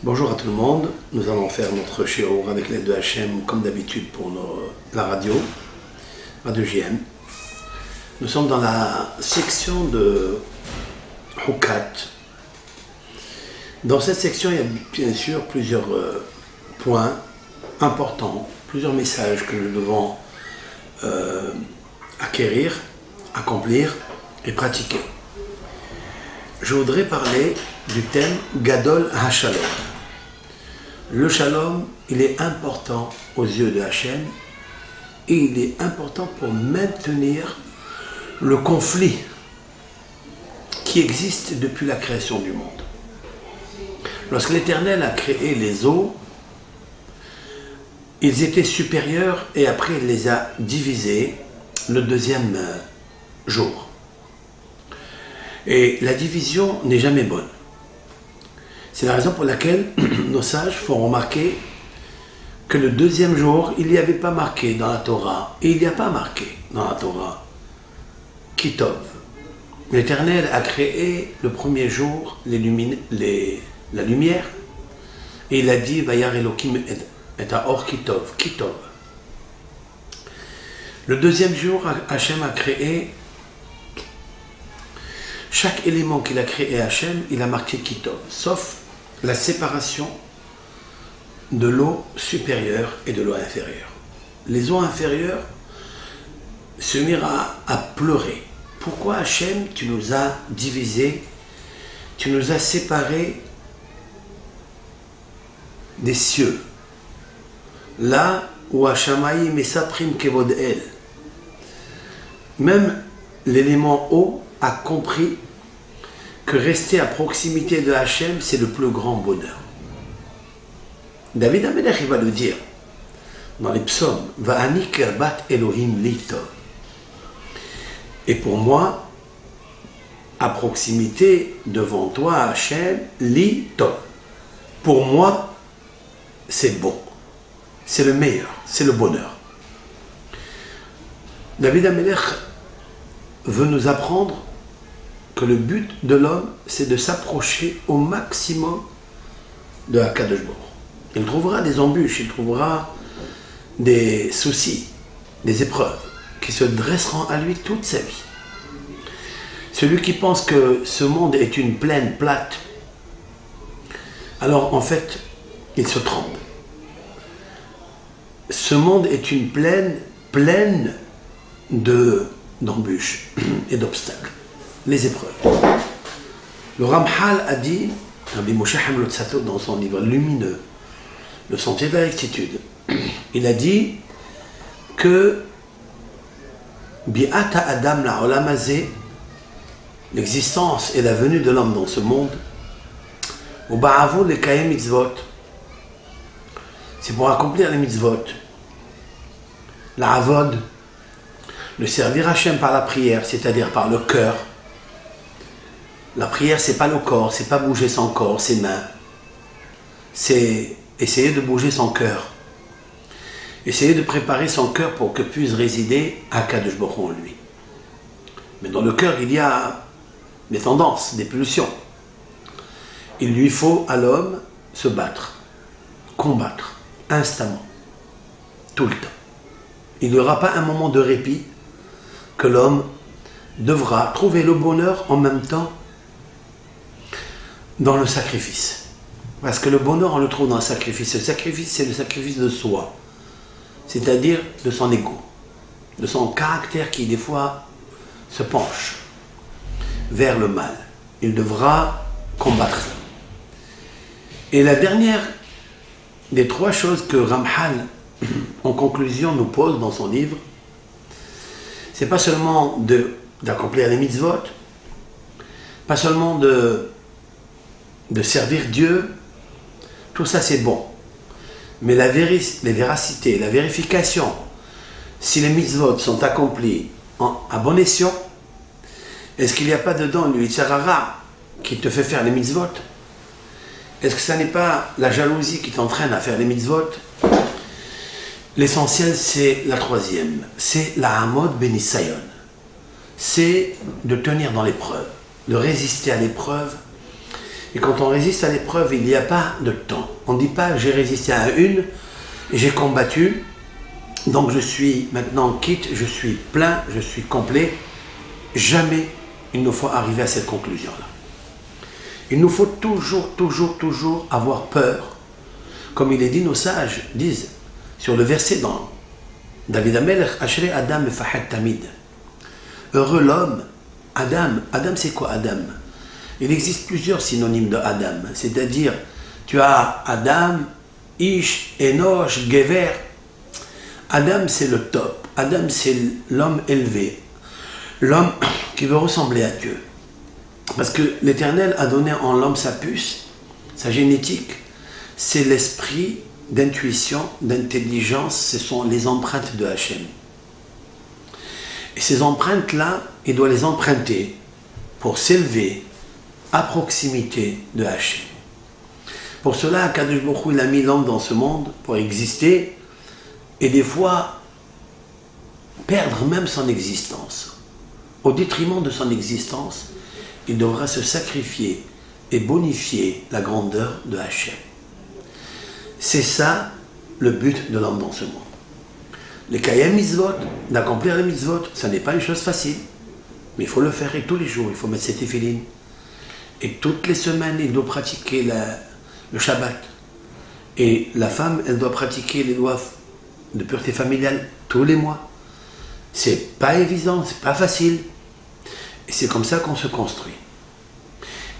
Bonjour à tout le monde, nous allons faire notre shiur avec l'aide de Hachem comme d'habitude pour la radio JM. Nous sommes dans la section de Hukat. Dans cette section, il y a bien sûr plusieurs points importants, plusieurs messages que nous devons acquérir, accomplir et pratiquer. Je voudrais parler du thème Gadol HaShalom. Le Shalom, il est important aux yeux de Hachem et il est important pour maintenir le conflit qui existe depuis la création du monde. Lorsque l'Éternel a créé les eaux, ils étaient supérieurs et après il les a divisés le deuxième jour. Et la division n'est jamais bonne. C'est la raison pour laquelle nos sages font remarquer que le deuxième jour, il n'y avait pas marqué dans la Torah, et il n'y a pas marqué dans la Torah, Kitov. L'Éternel a créé le premier jour la lumière, et il a dit, Vayar Elohim et Haor Kitov, Kitov. Le deuxième jour, Hachem a créé chaque élément qu'il a créé Hachem, il a marqué Kitov, sauf la séparation de l'eau supérieure et de l'eau inférieure. Les eaux inférieures se mirent à pleurer. Pourquoi Hachem, tu nous as divisés, tu nous as séparés des cieux, là où Hashamaï Mesaprim Kevod El, même l'élément eau a compris que rester à proximité de Hachem, c'est le plus grand bonheur. David Amelech, il va le dire dans les psaumes, Va'ani kerbat Elohim li tov. Et pour moi, à proximité devant toi, Hachem, li tov. Pour moi, c'est bon. C'est le meilleur, c'est le bonheur. David Amelech veut nous apprendre que le but de l'homme, c'est de s'approcher au maximum de Akadosh Baruch. Il trouvera des embûches, il trouvera des soucis, des épreuves qui se dresseront à lui toute sa vie. Celui qui pense que ce monde est une plaine plate, alors en fait, il se trompe. Ce monde est une plaine pleine d'embûches et d'obstacles. Les épreuves. Le Ramchal a dit, Rabbi Moshe Hamlot Sato, dans son livre lumineux, Le sentier de la rectitude, il a dit que Bi'ata Adam la Olamazé, l'existence et la venue de l'homme dans ce monde, au Ba'avo le Kayem Mitzvot, c'est pour accomplir les mitzvot, la Avod, le servir Hachem par la prière, c'est-à-dire par le cœur. La prière, c'est pas le corps, c'est pas bouger son corps, ses mains. C'est essayer de bouger son cœur. Essayer de préparer son cœur pour que puisse résider Akadosh Baruch Hu en lui. Mais dans le cœur, il y a des tendances, des pulsions. Il lui faut à l'homme se battre, combattre, instamment, tout le temps. Il n'y aura pas un moment de répit que l'homme devra trouver le bonheur en même temps dans le sacrifice. Parce que le bonheur, on le trouve dans le sacrifice. Le sacrifice, c'est le sacrifice de soi. C'est-à-dire de son ego. De son caractère qui, des fois, se penche vers le mal. Il devra combattre ça. Et la dernière des trois choses que Ramchal, en conclusion, nous pose dans son livre, c'est pas seulement d'accomplir les mitzvot, pas seulement de servir Dieu, tout ça c'est bon. Mais la véracité, la vérification, si les mitzvot sont accomplis à bon escient, est-ce qu'il n'y a pas dedans le Yitzhara qui te fait faire les mitzvot? Est-ce que ça n'est pas la jalousie qui t'entraîne à faire les mitzvot? L'essentiel, c'est la troisième, c'est la Hamod Benisayon. C'est de tenir dans l'épreuve, de résister à l'épreuve Et quand on résiste à l'épreuve, il n'y a pas de temps. On ne dit pas j'ai résisté à une, j'ai combattu, donc je suis maintenant quitte, je suis plein, je suis complet. Jamais il nous faut arriver à cette conclusion-là. Il nous faut toujours avoir peur. Comme il est dit, nos sages disent, sur le verset dans David Amelech, Ashrei Adam Mefahad Tamid. Heureux l'homme, Adam. Adam, c'est quoi Adam? Il existe plusieurs synonymes de Adam. C'est-à-dire, tu as Adam, Ish, Enosh, Gever. Adam, c'est le top. Adam, c'est l'homme élevé. L'homme qui veut ressembler à Dieu. Parce que l'Éternel a donné en l'homme sa puce, sa génétique. C'est l'esprit d'intuition, d'intelligence, ce sont les empreintes de Hachem. Et ces empreintes-là, il doit les emprunter pour s'élever à proximité de Hachem. Pour cela, Kadosh Baruch Hu, il a mis l'homme dans ce monde pour exister et des fois perdre même son existence. Au détriment de son existence, il devra se sacrifier et bonifier la grandeur de Hachem. C'est ça le but de l'homme dans ce monde. Les Kayem Mitzvot, d'accomplir les Mitzvot, ça n'est pas une chose facile. Mais il faut le faire et tous les jours, il faut mettre ses téphilines. Et toutes les semaines, il doit pratiquer le Shabbat. Et la femme, elle doit pratiquer les lois de pureté familiale tous les mois. C'est pas évident, c'est pas facile. Et c'est comme ça qu'on se construit.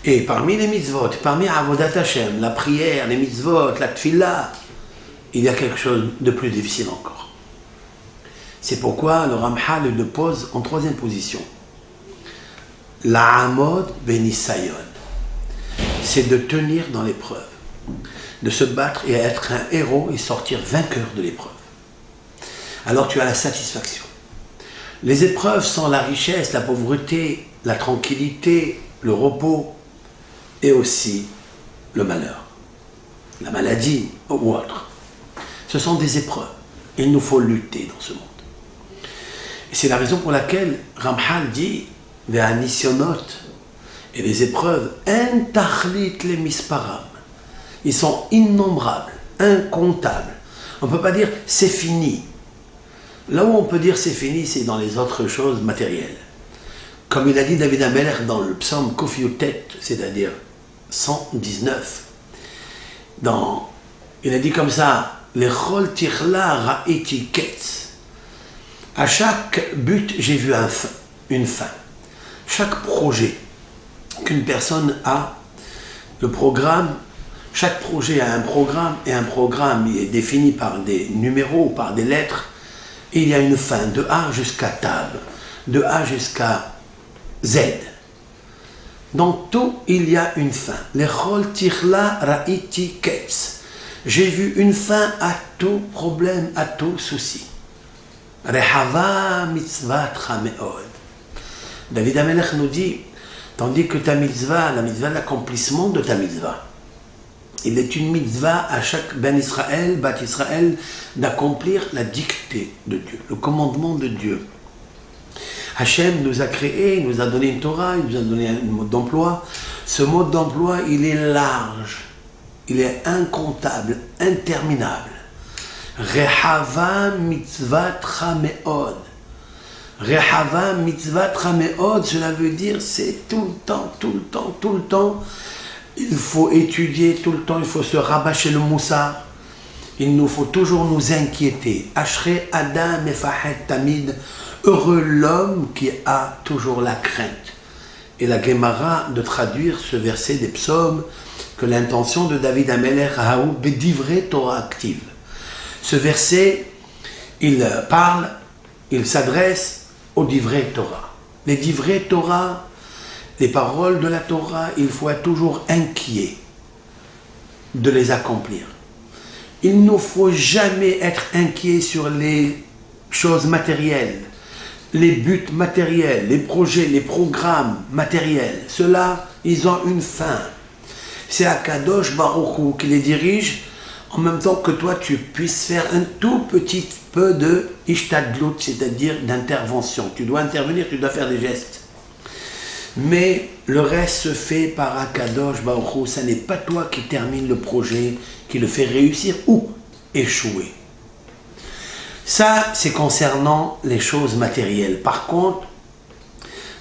Et parmi les mitzvot, parmi Avodat Hashem, la prière, les mitzvot, la tfila, il y a quelque chose de plus difficile encore. C'est pourquoi le Ramchal le pose en troisième position. La Hamod Benisayon. C'est de tenir dans l'épreuve, de se battre et être un héros et sortir vainqueur de l'épreuve. Alors tu as la satisfaction. Les épreuves sont la richesse, la pauvreté, la tranquillité, le repos et aussi le malheur, la maladie ou autre. Ce sont des épreuves. Il nous faut lutter dans ce monde. Et c'est la raison pour laquelle Ramchal dit Ve'anisionot et les épreuves, en tachlit les misparam. Ils sont innombrables, incomptables. On ne peut pas dire c'est fini. Là où on peut dire c'est fini, c'est dans les autres choses matérielles. Comme il a dit David Amelech dans le psaume Kofiutet, c'est-à-dire 119. Il a dit comme ça, Lechol tichla ra'iti ketz. À chaque but, j'ai vu une fin. Chaque projet qu'une personne a, le programme, chaque projet a un programme, et un programme est défini par des numéros, par des lettres, et il y a une fin, de A jusqu'à Tab, de A jusqu'à Z. Dans tout, il y a une fin. Lechol tichla ra'iti ketz. J'ai vu une fin à tout problème, à tout souci. Rehava mitzvah me'od. David Amelech nous dit, tandis que ta mitzvah, la mitzvah, l'accomplissement de ta mitzvah, il est une mitzvah à chaque Ben Israël, Bat Israël, d'accomplir la dictée de Dieu, le commandement de Dieu. Hachem nous a créé, il nous a donné une Torah, il nous a donné un mode d'emploi. Ce mode d'emploi, il est large, il est incontable, interminable. Rehava mitzvah trameod. Rehava mitzvah trameod, cela veut dire c'est tout le temps, tout le temps, tout le temps. Il faut étudier tout le temps, il faut se rabâcher le moussard. Il nous faut toujours nous inquiéter. Ashrei Adam Mefahad Tamid. Heureux l'homme qui a toujours la crainte. Et la Gemara de traduire ce verset des psaumes que l'intention de David Amelech Haou Bedivre Torah active. Ce verset, il parle, il s'adresse aux Divrei Torah. Les Divrei Torah, les paroles de la Torah, il faut être toujours inquiet de les accomplir. Il ne faut jamais être inquiet sur les choses matérielles, les buts matériels, les projets, les programmes matériels. Ceux-là, ils ont une fin. C'est Akadosh Baruch Hu qui les dirige, en même temps que toi, tu puisses faire un tout petit peu de ishtadlut, c'est-à-dire d'intervention. Tu dois intervenir, tu dois faire des gestes. Mais le reste se fait par Akadosh Baruch Hu. Ça n'est pas toi qui termine le projet, qui le fait réussir ou échouer. Ça, c'est concernant les choses matérielles. Par contre,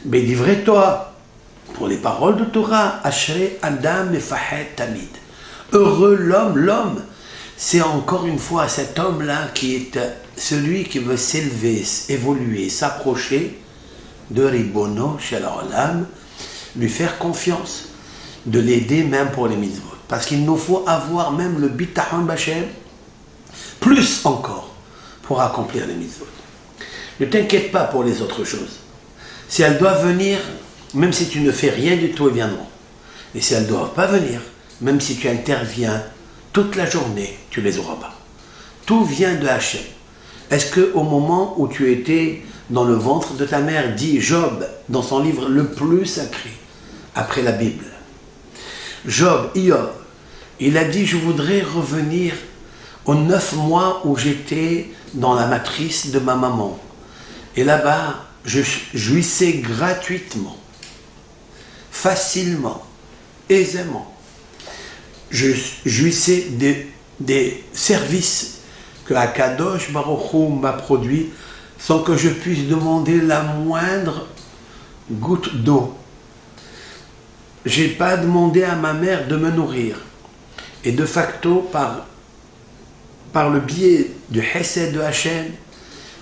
Bédivrei Torah, pour les paroles de Torah, Ashrei Adam Mefahed Tamid. Heureux l'homme, c'est encore une fois cet homme-là qui est celui qui veut s'élever, évoluer, s'approcher de Ribono Shel Olam, lui faire confiance, de l'aider même pour les mitzvot. Parce qu'il nous faut avoir même le bitachon b'Hashem, plus encore, pour accomplir les mitzvot. Ne t'inquiète pas pour les autres choses. Si elles doivent venir, même si tu ne fais rien du tout, elles viendront. Et si elles ne doivent pas venir, même si tu interviens toute la journée, tu ne les auras pas. Tout vient de Hachem. Est-ce qu'au moment où tu étais dans le ventre de ta mère, dit Job, dans son livre le plus sacré, après la Bible, Job, il a dit, je voudrais revenir aux 9 mois où j'étais dans la matrice de ma maman. Et là-bas, je jouissais gratuitement, facilement, aisément. Je jouissais des services que Akadosh Baruch Hu m'a produits sans que je puisse demander la moindre goutte d'eau. Je n'ai pas demandé à ma mère de me nourrir. Et de facto, par le biais du Hesed de Hachem,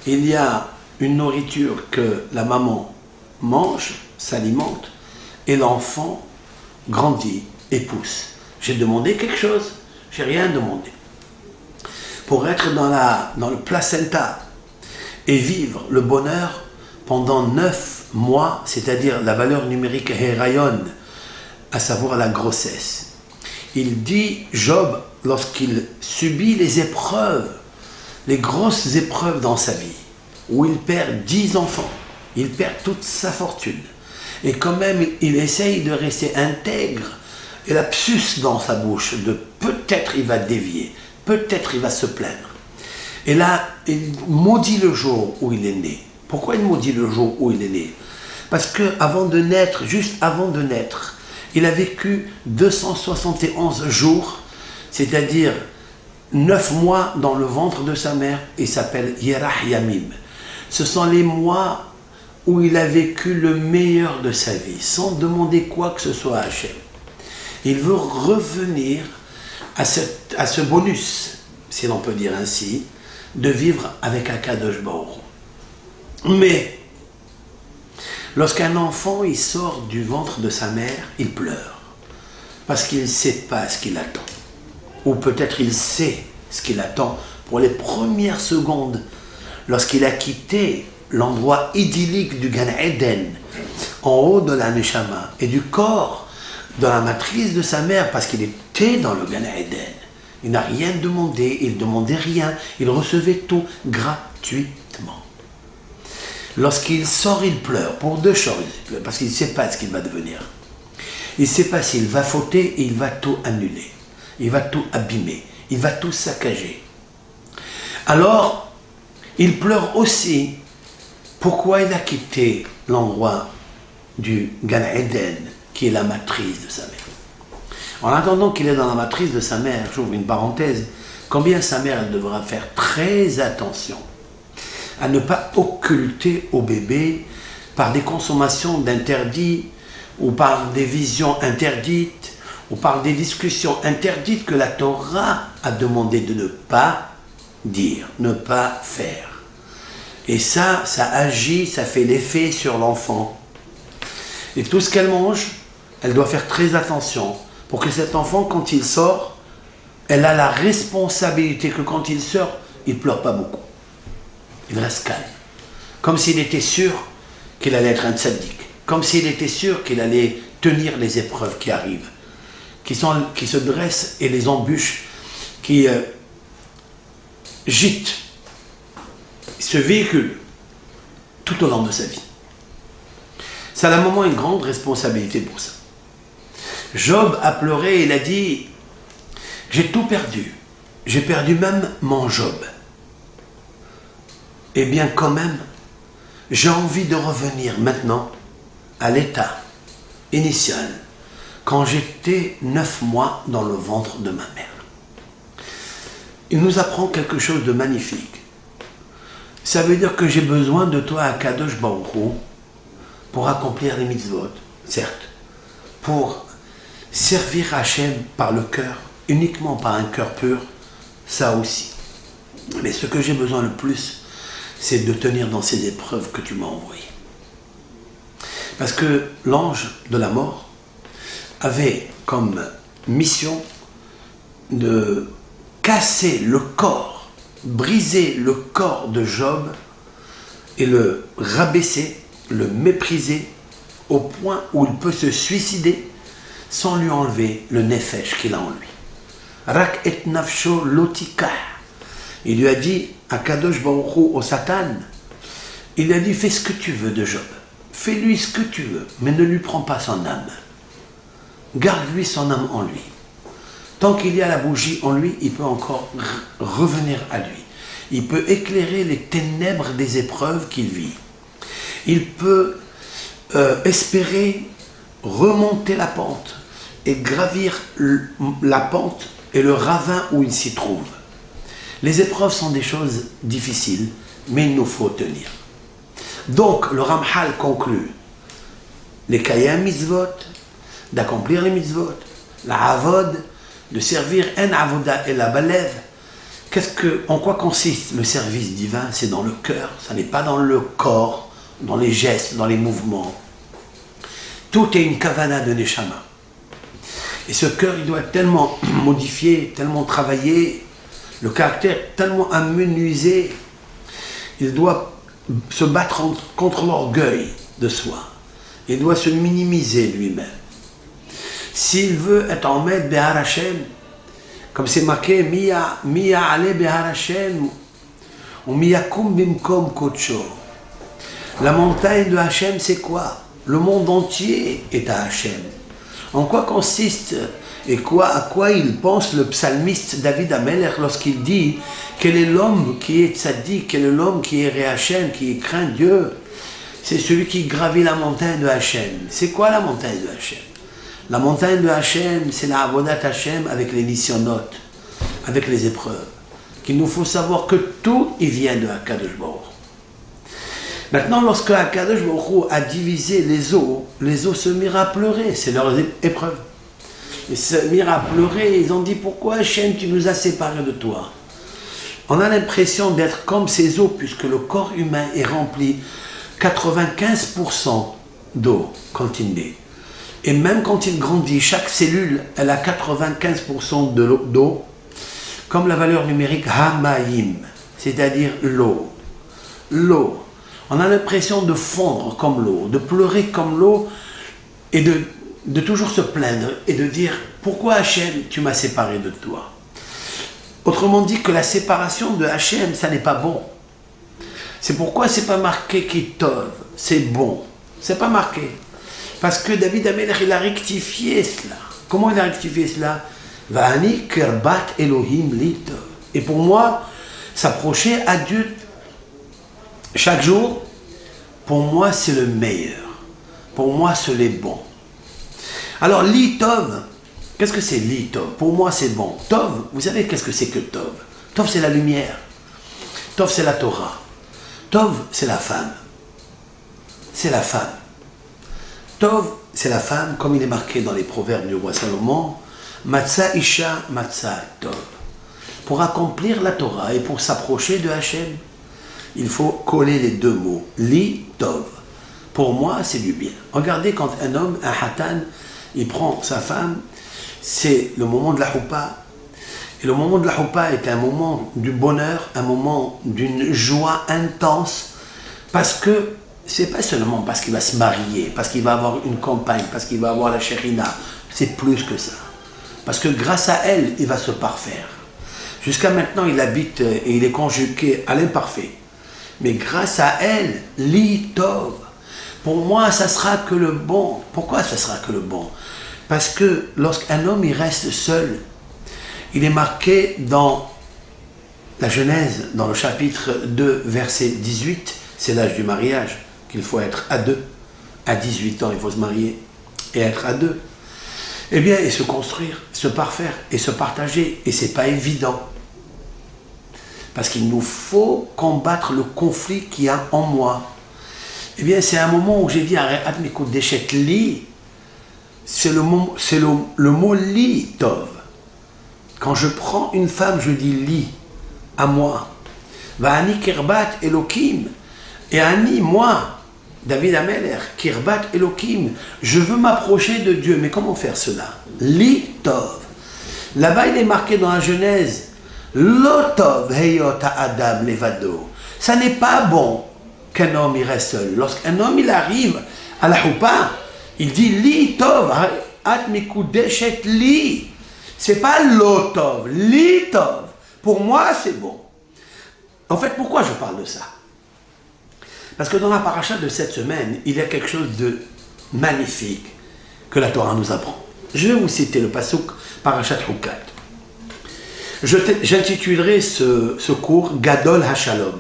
il y a une nourriture que la maman mange, s'alimente, et l'enfant grandit et pousse. J'ai demandé quelque chose, j'ai rien demandé. Pour être dans le placenta et vivre le bonheur pendant 9 mois, c'est-à-dire la valeur numérique Herayon, à savoir la grossesse. Il dit, Job, lorsqu'il subit les épreuves, les grosses épreuves dans sa vie, où il perd 10 enfants, il perd toute sa fortune, et quand même il essaye de rester intègre, et la puce dans sa bouche, de peut-être il va dévier, peut-être il va se plaindre. Et là, il maudit le jour où il est né. Pourquoi il maudit le jour où il est né? Parce qu'avant de naître, juste avant de naître, il a vécu 271 jours, c'est-à-dire 9 mois dans le ventre de sa mère, il s'appelle Yerach Yamim. Ce sont les mois où il a vécu le meilleur de sa vie, sans demander quoi que ce soit à Hachem. Il veut revenir à ce bonus, si l'on peut dire ainsi, de vivre avec Akadosh Baruch Hu. Mais lorsqu'un enfant il sort du ventre de sa mère, il pleure parce qu'il ne sait pas ce qu'il attend, ou peut-être il sait ce qu'il attend pour les premières secondes lorsqu'il a quitté l'endroit idyllique du Gan Eden, en haut de la Neshama et du corps dans la matrice de sa mère, parce qu'il était dans le Gan Eden. Il n'a rien demandé, il ne demandait rien, il recevait tout gratuitement. Lorsqu'il sort, il pleure pour 2 choses, parce qu'il ne sait pas ce qu'il va devenir. Il ne sait pas s'il va fauter et il va tout annuler, il va tout abîmer, il va tout saccager. Alors, il pleure aussi pourquoi il a quitté l'endroit du Gan Eden, qui est la matrice de sa mère. En attendant qu'il est dans la matrice de sa mère, j'ouvre une parenthèse, combien sa mère elle devra faire très attention à ne pas occulter au bébé par des consommations d'interdits ou par des visions interdites ou par des discussions interdites que la Torah a demandé de ne pas dire, ne pas faire. Et ça agit, ça fait l'effet sur l'enfant. Et tout ce qu'elle mange, elle doit faire très attention pour que cet enfant, quand il sort, elle a la responsabilité que quand il sort, il ne pleure pas beaucoup. Il reste calme. Comme s'il était sûr qu'il allait être un tzaddik. Comme s'il était sûr qu'il allait tenir les épreuves qui arrivent, qui se dressent et les embûches qui gîtent, ce véhicule tout au long de sa vie. Ça a la maman une grande responsabilité pour ça. Job a pleuré et il a dit, j'ai tout perdu, j'ai perdu même mon Job. Eh bien quand même, j'ai envie de revenir maintenant à l'état initiale, quand j'étais 9 mois dans le ventre de ma mère. Il nous apprend quelque chose de magnifique. Ça veut dire que j'ai besoin de toi, Akadosh Baruch Hu, pour accomplir les mitzvot, certes, pour servir Hachem par le cœur, uniquement par un cœur pur, ça aussi. Mais ce que j'ai besoin le plus, c'est de tenir dans ces épreuves que tu m'as envoyées. Parce que l'ange de la mort avait comme mission de casser le corps, briser le corps de Job et le rabaisser, le mépriser au point où il peut se suicider sans lui enlever le nefesh qu'il a en lui. Rak et nafsho lotikah. Il lui a dit à Kadosh Baruch Hu, au Satan, il a dit fais ce que tu veux de Job, fais-lui ce que tu veux, mais ne lui prends pas son âme. Garde-lui son âme en lui. Tant qu'il y a la bougie en lui, il peut encore revenir à lui. Il peut éclairer les ténèbres des épreuves qu'il vit. Il peut espérer remonter la pente et gravir la pente et le ravin où il s'y trouve. Les épreuves sont des choses difficiles, mais il nous faut tenir. Donc, le Ramchal conclut les Kayam mitzvot, d'accomplir les mitzvot, la avod, de servir en avoda et la balev. En quoi consiste le service divin? C'est dans le cœur, ça n'est pas dans le corps, dans les gestes, dans les mouvements. Tout est une kavana de neshama. Et ce cœur, il doit être tellement modifié, tellement travaillé, le caractère tellement amenuisé, il doit se battre contre l'orgueil de soi. Il doit se minimiser lui-même. S'il veut être en maître Behar Hashem, comme c'est marqué, Miya ale Behar Hashem, ou Miyakum bimkom kocho. La montagne de Hashem, c'est quoi? Le monde entier est à Hashem. En quoi consiste et à quoi il pense le psalmiste David Amelech lorsqu'il dit quel est l'homme qui est tzaddik, quel est l'homme qui est ré Hashem, qui craint Dieu? C'est celui qui gravit la montagne de Hashem. C'est quoi la montagne de Hashem? La montagne de Hashem, c'est la avodat Hashem avec les nisyonot, avec les épreuves. Qu'il nous faut savoir que tout, il vient de Akadosh Baruch Hu. Maintenant, lorsque Akadosh Baruch Hu a divisé les eaux se mirent à pleurer, c'est leur épreuve. Ils se mirent à pleurer, ils ont dit, pourquoi Hashem, tu nous as séparés de toi? On a l'impression d'être comme ces eaux, puisque le corps humain est rempli 95% d'eau quand il naît. Et même quand il grandit, chaque cellule, elle a 95% d'eau, comme la valeur numérique Hamayim, c'est-à-dire l'eau. L'eau. On a l'impression de fondre comme l'eau, de pleurer comme l'eau, et de toujours se plaindre, et de dire, pourquoi Hachem, tu m'as séparé de toi? Autrement dit que la séparation de Hachem, ça n'est pas bon. C'est pourquoi c'est pas marqué Kitov, c'est bon. C'est pas marqué. Parce que David Amelech, il a rectifié cela. Comment il a rectifié cela? Va'ani kerbat Elohim lit. Et pour moi, s'approcher à Dieu chaque jour, pour moi, c'est le meilleur. Pour moi, c'est le bon. Alors, litov, qu'est-ce que c'est litov? Pour moi, c'est bon. Tov, vous savez qu'est-ce que c'est que Tov? Tov, c'est la lumière. Tov, c'est la Torah. Tov, c'est la femme. C'est la femme. Tov, c'est la femme, comme il est marqué dans les proverbes du roi Salomon, Matzah Isha, Matzah Tov. Pour accomplir la Torah et pour s'approcher de Hachem, il faut coller les deux mots. Li Tov. Pour moi, c'est du bien. Regardez quand un homme, un hatan, il prend sa femme, c'est le moment de la choupa. Et le moment de la choupa est un moment du bonheur, un moment d'une joie intense, parce que c'est pas seulement parce qu'il va se marier, parce qu'il va avoir une compagne, parce qu'il va avoir la chérina, c'est plus que ça. Parce que grâce à elle, il va se parfaire. Jusqu'à maintenant, il habite et il est conjugué à l'imparfait. Mais grâce à elle, li tov. Pour moi, ça sera que le bon. Pourquoi ça sera que le bon? Parce que lorsqu'un homme il reste seul, il est marqué dans la Genèse, dans le chapitre 2, verset 18, c'est l'âge du mariage, qu'il faut être à deux. À 18 ans, il faut se marier. et être à deux. Eh bien, et se construire, se parfaire et se partager. Et c'est pas évident. Parce qu'il nous faut combattre le conflit qu'il y a en moi. Eh bien, c'est un moment où j'ai dit, arrête mes coups d'échec, li. C'est le mot li, tov. Quand je prends une femme, je dis li, à moi. Va'ani kirbat Elokim. Et Ani, moi, David Ameler, kirbat Elokim. Je veux m'approcher de Dieu. Mais comment faire cela? Li, tov. Là-bas, il est marqué dans la Genèse. Lotov heyot Adam levado. Ça n'est pas bon qu'un homme il reste seul. Lorsqu'un homme il arrive à la choupa, il dit li tov, at mikudeshet li. C'est pas lotov, li tov. Pour moi c'est bon. En fait, pourquoi je parle de ça? Parce que dans la paracha de cette semaine, il y a quelque chose de magnifique que la Torah nous apprend. Je vais vous citer le pasuk parachat Hukat. J'intitulerai ce cours Gadol HaShalom.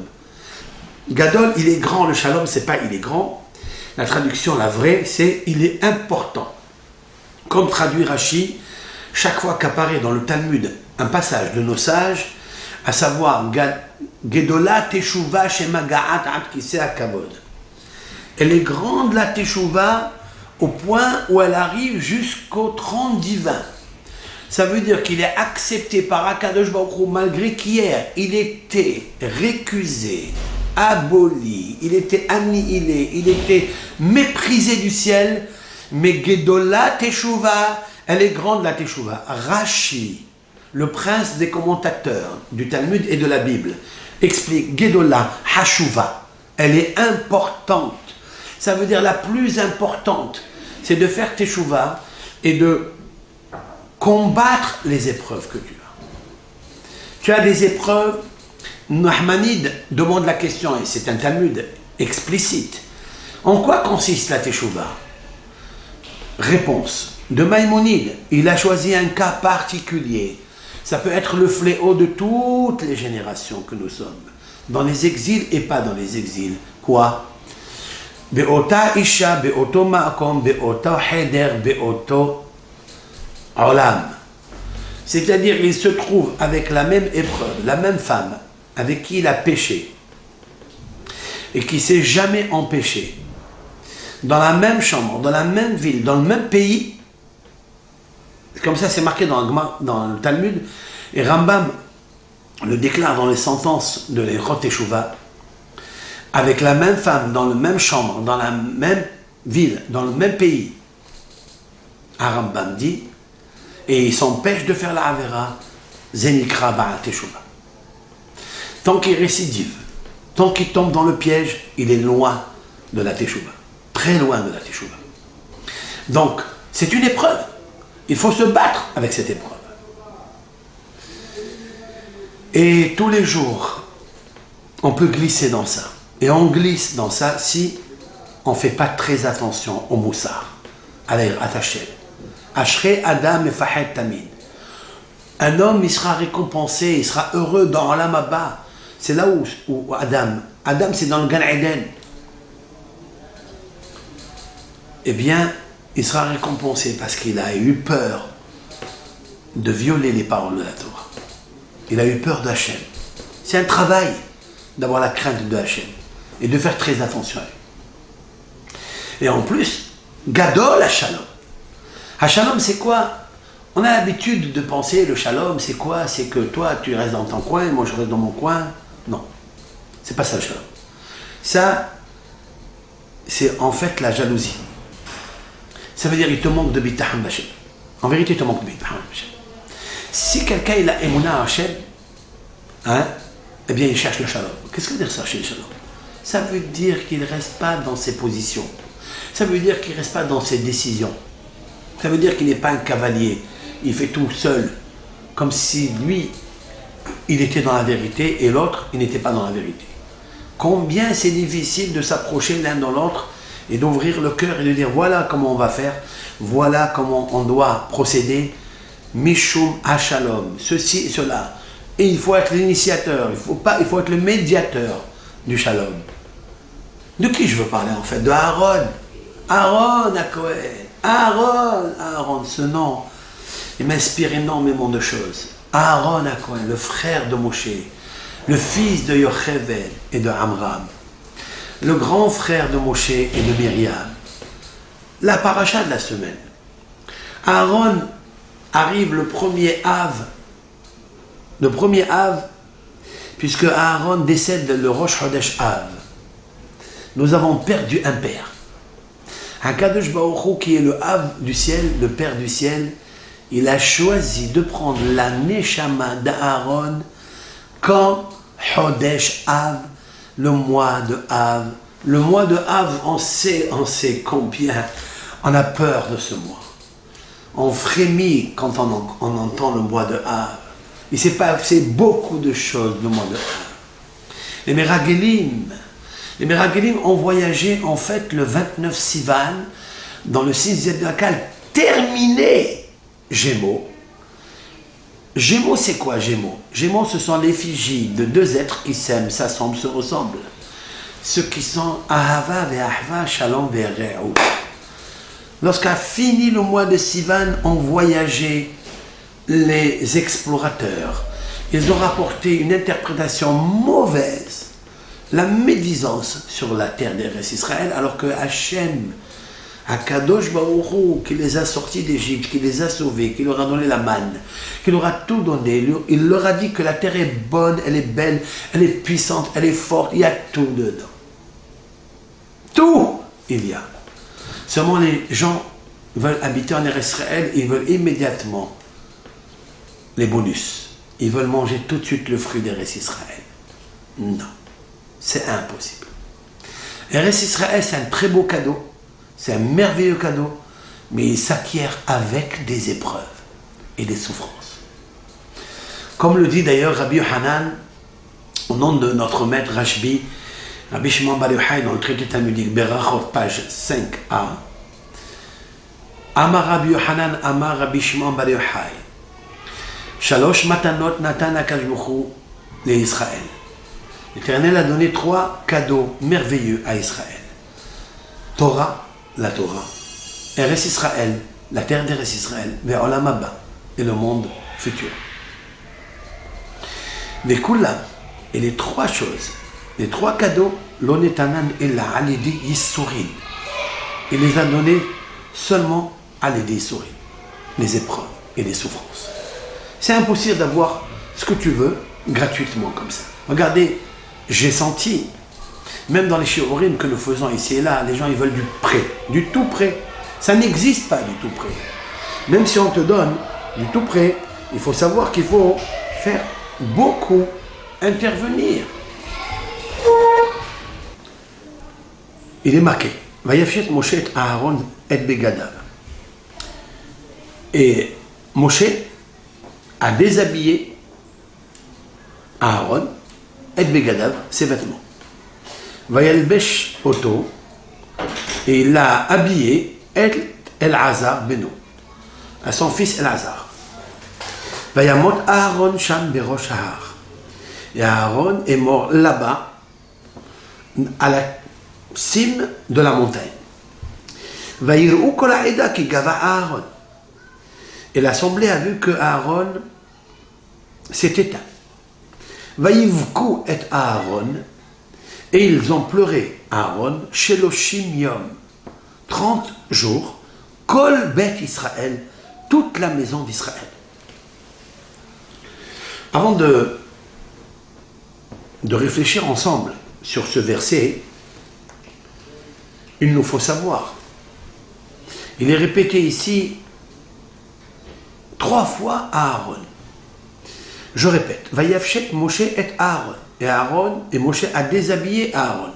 Gadol, il est grand, le Shalom, c'est pas il est grand. La traduction, la vraie, c'est il est important. Comme traduit Rashi, chaque fois qu'apparaît dans le Talmud un passage de nos sages, à savoir Gedola Teshuva Shema Ga'at Aktiseh Akavod. Elle est grande la Teshuva au point où elle arrive jusqu'au trône divin. Ça veut dire qu'il est accepté par Akadosh Baruch Hu malgré qu'hier il était récusé, aboli, il était annihilé, il était méprisé du ciel, mais Gedola Teshuva, elle est grande la Teshuva. Rashi, le prince des commentateurs du Talmud et de la Bible, explique Gedola Hashuva, elle est importante. Ça veut dire la plus importante, c'est de faire Teshuva et de combattre les épreuves que tu as. Tu as des épreuves. Nahmanide demande la question, et c'est un Talmud explicite. En quoi consiste la Teshuva? Réponse de Maïmonide. Il a choisi un cas particulier. Ça peut être le fléau de toutes les générations que nous sommes, dans les exils et pas dans les exils. Quoi? Be'ota isha, be'oto ma'akom, be'oto heder, be'oto olam. C'est-à-dire, il se trouve avec la même épreuve, la même femme, avec qui il a péché, et qui ne s'est jamais empêché, dans la même chambre, dans la même ville, dans le même pays. Comme ça, c'est marqué dans le Talmud, et Rambam le déclare dans les sentences de l'Hilchot Teshuvah, avec la même femme, dans la même chambre, dans la même ville, dans le même pays. Rambam dit, et il s'empêche de faire la Avera, Zenikra Ba'al Teshuvah. Tant qu'il récidive, tant qu'il tombe dans le piège, il est loin de la Teshuvah, très loin de la Teshuvah. Donc, c'est une épreuve. Il faut se battre avec cette épreuve. Et tous les jours, on peut glisser dans ça. Et on glisse dans ça si on ne fait pas très attention au moussar, à l'Hashem. Ashrei Adam Mefahed Tamid. Un homme, il sera récompensé, il sera heureux dans Olam Haba. C'est là où Adam, c'est dans le Gan Eden. Eh bien, il sera récompensé parce qu'il a eu peur de violer les paroles de la Torah. Il a eu peur d'Hachem. C'est un travail d'avoir la crainte de Hachem et de faire très attention à lui. Et en plus, Gadol HaShalom. HaShalom, c'est quoi? On a l'habitude de penser, le Shalom, c'est quoi? C'est que toi, tu restes dans ton coin, moi je reste dans mon coin. Non, c'est pas ça le Shalom. Ça, c'est en fait la jalousie. Ça veut dire qu'il te manque de bitachon d'Hachem. En vérité, il te manque de bitachon d'Hachem. Si quelqu'un il a émouna à Hachem, eh bien il cherche le Shalom. Qu'est-ce que veut dire chercher le Shalom? Ça veut dire qu'il ne reste pas dans ses positions. Ça veut dire qu'il ne reste pas dans ses décisions. Ça veut dire qu'il n'est pas un cavalier. Il fait tout seul. Comme si lui, il était dans la vérité et l'autre, il n'était pas dans la vérité. Combien c'est difficile de s'approcher l'un dans l'autre et d'ouvrir le cœur et de dire voilà comment on va faire, voilà comment on doit procéder. Mishum HaShalom, ceci et cela. Et il faut être l'initiateur, il faut être le médiateur du Shalom. De qui je veux parler en fait? De Aaron. Aaron à Kohen. Aaron, Aaron, ce nom, il m'inspire énormément de choses. Aaron Akohen, le frère de Moshe, le fils de Yochevel et de Amram, le grand frère de Moshe et de Myriam. La paracha de la semaine. Aaron arrive le premier Av, puisque Aaron décède le Rosh Chodesh Av. Nous avons perdu un père. Hakadosh Baruch Hu, qui est le Av du ciel, le père du ciel, il a choisi de prendre la Neshama d'Aaron comme Chodesh Av, le mois de Av. Le mois de Av, on sait combien on a peur de ce mois. On frémit quand on entend le mois de Av. Il s'est passé beaucoup de choses le mois de Av. Les Meragelim ont voyagé en fait le 29 Sivan, dans le 6e décan, terminé Gémeaux. Gémeaux, c'est quoi Gémeaux? Gémeaux, ce sont l'effigie de deux êtres qui s'aiment, s'assemblent, se ressemblent. Ceux qui sont Ahava ve'Ahva, Shalom ve'Re'ou. Lorsqu'a fini le mois de Sivan, ont voyagé les explorateurs. Ils ont rapporté une interprétation mauvaise, la médisance sur la terre d'Eretz Israël, alors que Hachem, Akadosh Baruch Hu, qui les a sortis d'Égypte, qui les a sauvés, qui leur a donné la manne, qui leur a tout donné, il leur a dit que la terre est bonne, elle est belle, elle est puissante, elle est forte, il y a tout dedans. Tout il y a. Seulement les gens veulent habiter en Eretz Israël, ils veulent immédiatement les bonus. Ils veulent manger tout de suite le fruit d'Eretz Israël. Non, c'est impossible. Eretz Israël, c'est un très beau cadeau. C'est un merveilleux cadeau, mais il s'acquiert avec des épreuves et des souffrances. Comme le dit d'ailleurs Rabbi Yohanan, au nom de notre maître Rashbi, Rabbi Shimon Bar Yochai, dans le traité talmudique, Berachot, page 5a, Amar Rabbi Yohanan, Amar Rabbi Shimon Bar Yochai, Shalosh matanot natan HaKadosh Baruch Hu l'Israël. L'Éternel a donné 3 cadeaux merveilleux à Israël. Torah, la Torah, Eretz Israël, la terre d'Eretz Israël, vers Olam Haba, et le monde futur. Les Kula, et les 3 choses, les 3 cadeaux, l'onetanan et la alidi yissourin. Il les a donnés seulement à l'idi yissourin, les épreuves et les souffrances. C'est impossible d'avoir ce que tu veux gratuitement comme ça. Regardez, j'ai senti, même dans les shiurim que nous faisons ici et là, les gens ils veulent du prêt, du tout prêt. Ça n'existe pas du tout prêt. Même si on te donne du tout prêt, il faut savoir qu'il faut faire beaucoup intervenir. Il est marqué, Vayafshet Moshe et Aaron et Begadav. Et Moshe a déshabillé Aaron et Begadav, ses vêtements. Vayalbesh Oto, et il l'a habillé El-Azar Beno, à son fils El-Azar. Vayamot Aaron Sham Berosh Ahar. Et Aaron est mort là-bas, à la cime de la montagne. Vayirou Kol Ha'eda ki gava Aaron. Et l'assemblée a vu que Aaron s'est éteint. Vayivku et Aaron. Et ils ont pleuré, Aaron, Sheloshim Yom, 30 jours, Kol Bet Israël, toute la maison d'Israël. Avant de réfléchir ensemble sur ce verset, il nous faut savoir, il est répété ici 3 fois à Aaron. Je répète, Vayafshet Moshe et Aaron. Et Aaron, et Moshe a déshabillé Aaron.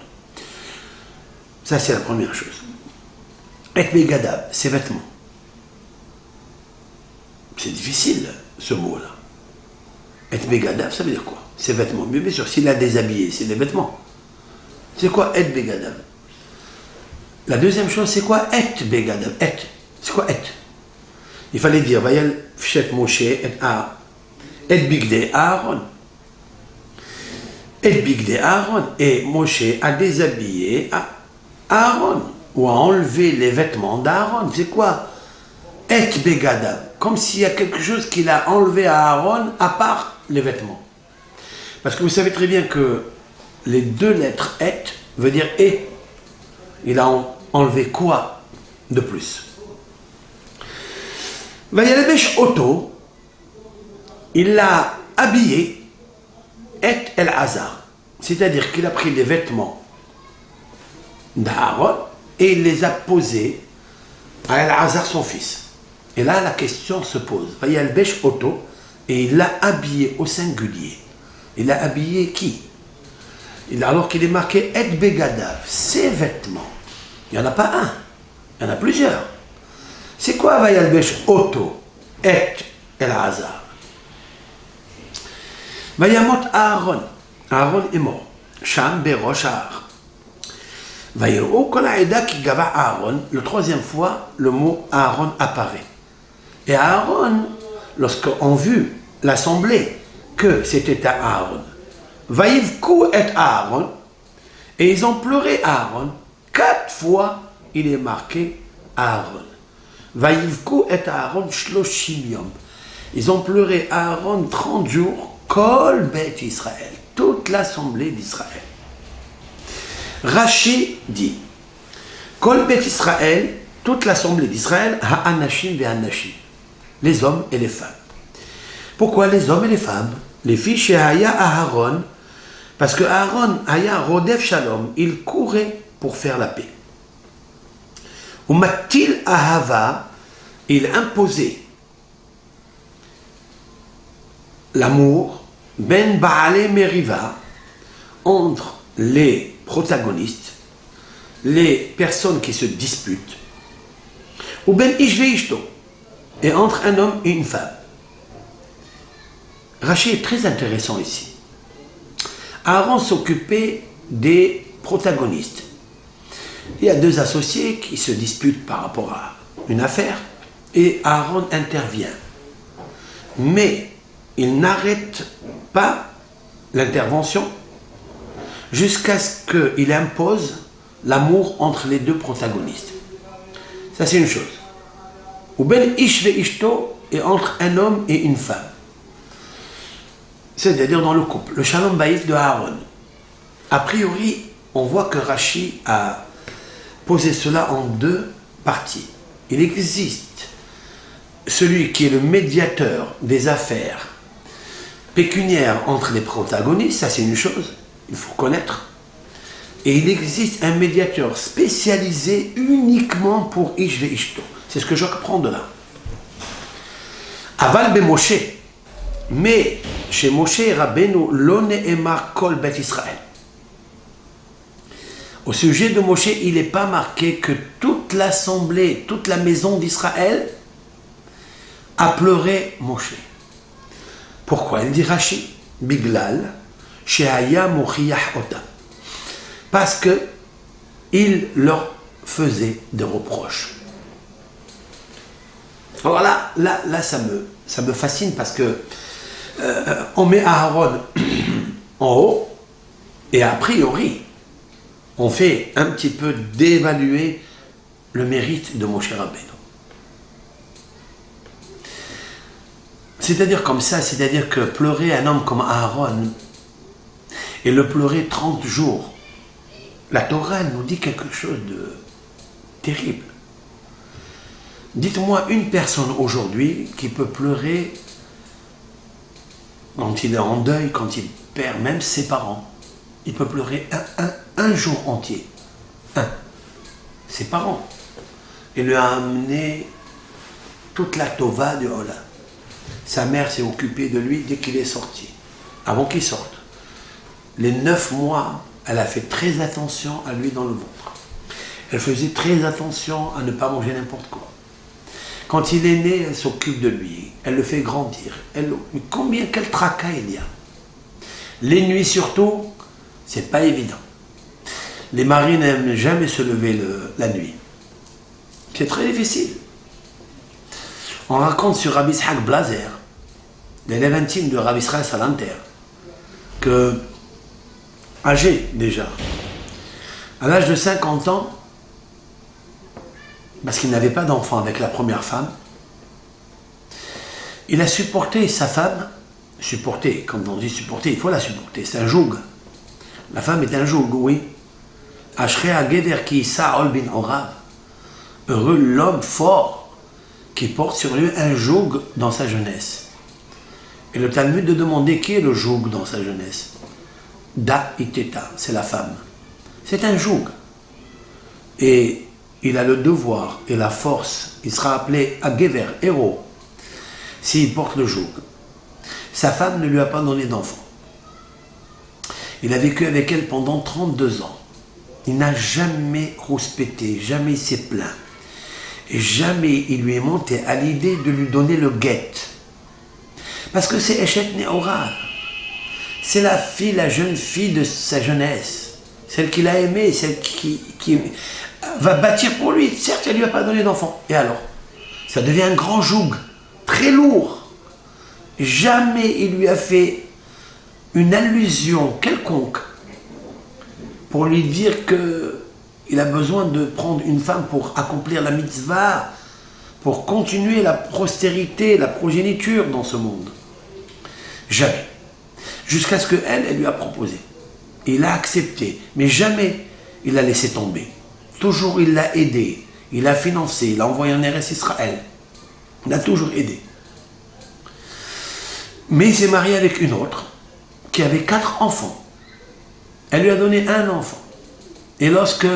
Ça, c'est la première chose. Et Begadav, ses vêtements. C'est difficile, ce mot-là. Et Begadav, ça veut dire quoi? Ses vêtements. Mais bien sûr, s'il a déshabillé, c'est des vêtements. C'est quoi Et Begadav? La deuxième chose, c'est quoi Et Begadav? Et. C'est quoi Et? Il fallait dire, Vayal Fshet Moshe et Aaron. Et Bigde Aaron. Et Bigde Aaron. Et Moshe a déshabillé Aaron. ou à enlever les vêtements d'Aaron. C'est quoi? Et begadav, comme s'il y a quelque chose qu'il a enlevé à Aaron à part les vêtements. Parce que vous savez très bien que les deux lettres et veut dire et. Il a enlevé quoi de plus? Vayalbesh Otto, il l'a habillé et El-Hazar. C'est-à-dire qu'il a pris les vêtements d'Aaron et il les a posés à El-Hazar, son fils. Et là, la question se pose. Vayalbesh Otto, et il l'a habillé au singulier. Il a habillé qui? Alors qu'il est marqué Et Begadav, ses vêtements. Il n'y en a pas un, il y en a plusieurs. C'est quoi Vayalbesh Otto, Et El-Hazar? Vayamot Aaron. Aaron est mort. Sham Berosh Ahar. Vayiro Kol Haïda qui gava Aaron. La troisième fois, le mot Aaron apparaît. Et Aaron, lorsqu'on vu l'assemblée que c'était à Aaron, Vaïvkou et Aaron, et ils ont pleuré Aaron, 4 fois il est marqué Aaron. Vaïvkou et Aaron shloshim yom. Ils ont pleuré Aaron 30 jours, Kol Bet Israël, toute l'assemblée d'Israël. Rashi dit, Kol Bet Israël, toute l'assemblée d'Israël, ha'anashim ve'anashim, les hommes et les femmes. Pourquoi les hommes et les femmes? Les filles chez Haya Aaron, parce que Aaron, Haya Rodef Shalom, il courait pour faire la paix. Ou Matil Ahava, il imposait l'amour, Ben Baale Meriva, entre les protagonistes, les personnes qui se disputent, ou Ben Ishve Ishto, et entre un homme et une femme. Rachid est très intéressant ici. Aaron s'occupait des protagonistes. Il y a 2 associés qui se disputent par rapport à une affaire et Aaron intervient. Mais il n'arrête pas l'intervention jusqu'à ce qu'il impose l'amour entre les 2 protagonistes. Ça, c'est une chose. Ou ben ish ve ishto, et entre un homme et une femme. C'est-à-dire dans le couple, le shalom baïf de Aaron. A priori, on voit que Rashi a posé cela en 2 parties. Il existe celui qui est le médiateur des affaires pécuniaires entre les protagonistes, ça c'est une chose, il faut connaître. Et il existe un médiateur spécialisé uniquement pour Ish ve Ishto. C'est ce que je comprends de là. Aval be Moshe. Mais chez Moshe Rabbeinu, lo ne'emar kol bet Israël. Au sujet de Moshe, il n'est pas marqué que toute l'assemblée, toute la maison d'Israël a pleuré Moshe. Pourquoi? Il dit Rashi, Biglal, she'aya mochiyach ota. Parce que il leur faisait des reproches. Alors là ça me fascine parce que on met Aaron en haut et a priori on fait un petit peu dévaluer le mérite de Moshe Rabbeinu. C'est-à-dire comme ça, c'est-à-dire que pleurer un homme comme Aaron et le pleurer 30 jours, la Torah nous dit quelque chose de terrible. Dites-moi une personne aujourd'hui qui peut pleurer quand il est en deuil, quand il perd même ses parents. Il peut pleurer un jour entier. Ses parents. Il lui a amené toute la tova du Ola. Sa mère s'est occupée de lui dès qu'il est sorti. Avant qu'il sorte. Les 9 mois, elle a fait très attention à lui dans le ventre. Elle faisait très attention à ne pas manger n'importe quoi. Quand il est né, elle s'occupe de lui. Elle le fait grandir. Mais combien, quel tracas il y a. Les nuits surtout, c'est pas évident. Les maris n'aiment jamais se lever la nuit. C'est très difficile. On raconte sur Rabbi Ishaq Blazer, l'élève intime de Rabbi Israël Salanter, que, âgé déjà, à l'âge de 50 ans, parce qu'il n'avait pas d'enfant avec la première femme, il a supporté sa femme, supporter, quand on dit supporter, il faut la supporter, c'est un joug. La femme est un joug, oui. Ashrei ha-gever ki issa ol bin horav. Heureux l'homme fort qui porte sur lui un joug dans sa jeunesse. Et le Talmud de demander qui est le joug dans sa jeunesse. Da iteta, c'est la femme. C'est un joug. Et il a le devoir et la force, il sera appelé ha-gever, héros, s'il porte le joug. Sa femme ne lui a pas donné d'enfant. Il a vécu avec elle pendant 32 ans. Il n'a jamais rouspété, jamais il s'est plaint. Et jamais il lui est monté à l'idée de lui donner le guet. Parce que c'est Eshet Ne'ora. C'est la fille, la jeune fille de sa jeunesse. Celle qu'il a aimée, celle qui va bâtir pour lui. Certes, elle ne lui a pas donné d'enfant. Et alors? Ça devient un grand joug, très lourd. Jamais il lui a fait une allusion quelconque pour lui dire qu'il a besoin de prendre une femme pour accomplir la mitzvah, pour continuer la postérité, la progéniture dans ce monde. Jamais. Jusqu'à ce qu'elle lui a proposé. Il a accepté, mais jamais il l'a laissé tomber. Toujours il l'a aidé, il l'a financé, il l'a envoyé en Eretz Israël. Il a toujours aidé. Mais il s'est marié avec une autre qui avait 4 enfants. Elle lui a donné un enfant. Et lorsque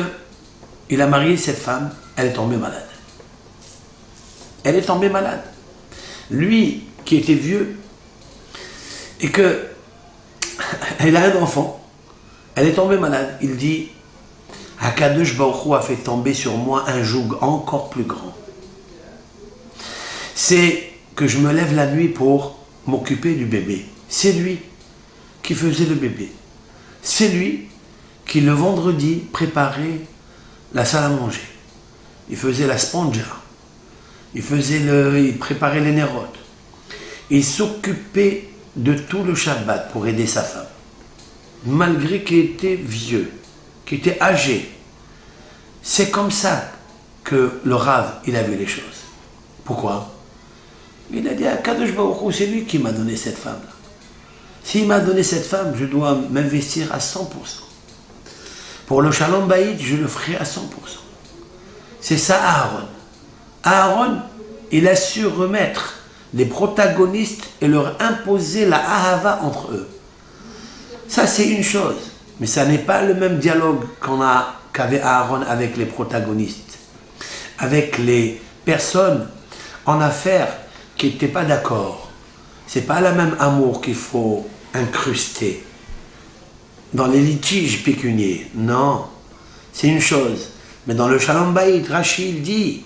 il a marié cette femme, elle est tombée malade. Elle est tombée malade. Lui, qui était vieux, et que elle a un enfant, elle est tombée malade. Il dit, Hakadosh Baruch Hu a fait tomber sur moi un joug encore plus grand. C'est que je me lève la nuit pour m'occuper du bébé. C'est lui qui faisait le bébé. C'est lui qui le vendredi préparait la salle à manger. Il faisait la spongia. Il préparait les nérotes. Il s'occupait de tout le Shabbat pour aider sa femme. Malgré qu'il était vieux, qu'il était âgé. C'est comme ça que le Rav, il a vu les choses. Pourquoi? Il a dit à Kadosh Baruch Hu, c'est lui qui m'a donné cette femme-là. S'il m'a donné cette femme, je dois m'investir à 100%. Pour le Shalom Bayit, je le ferai à 100%. C'est ça Aaron. Aaron, il a su remettre les protagonistes et leur imposer la ahava entre eux. Ça, c'est une chose. Mais ça n'est pas le même dialogue qu'avait Aaron avec les protagonistes. Avec les personnes en affaires qui n'étaient pas d'accord. C'est pas le même amour qu'il faut incruster dans les litiges pécuniaires. Non, c'est une chose. Mais dans le Shalom Bayit, Rashi dit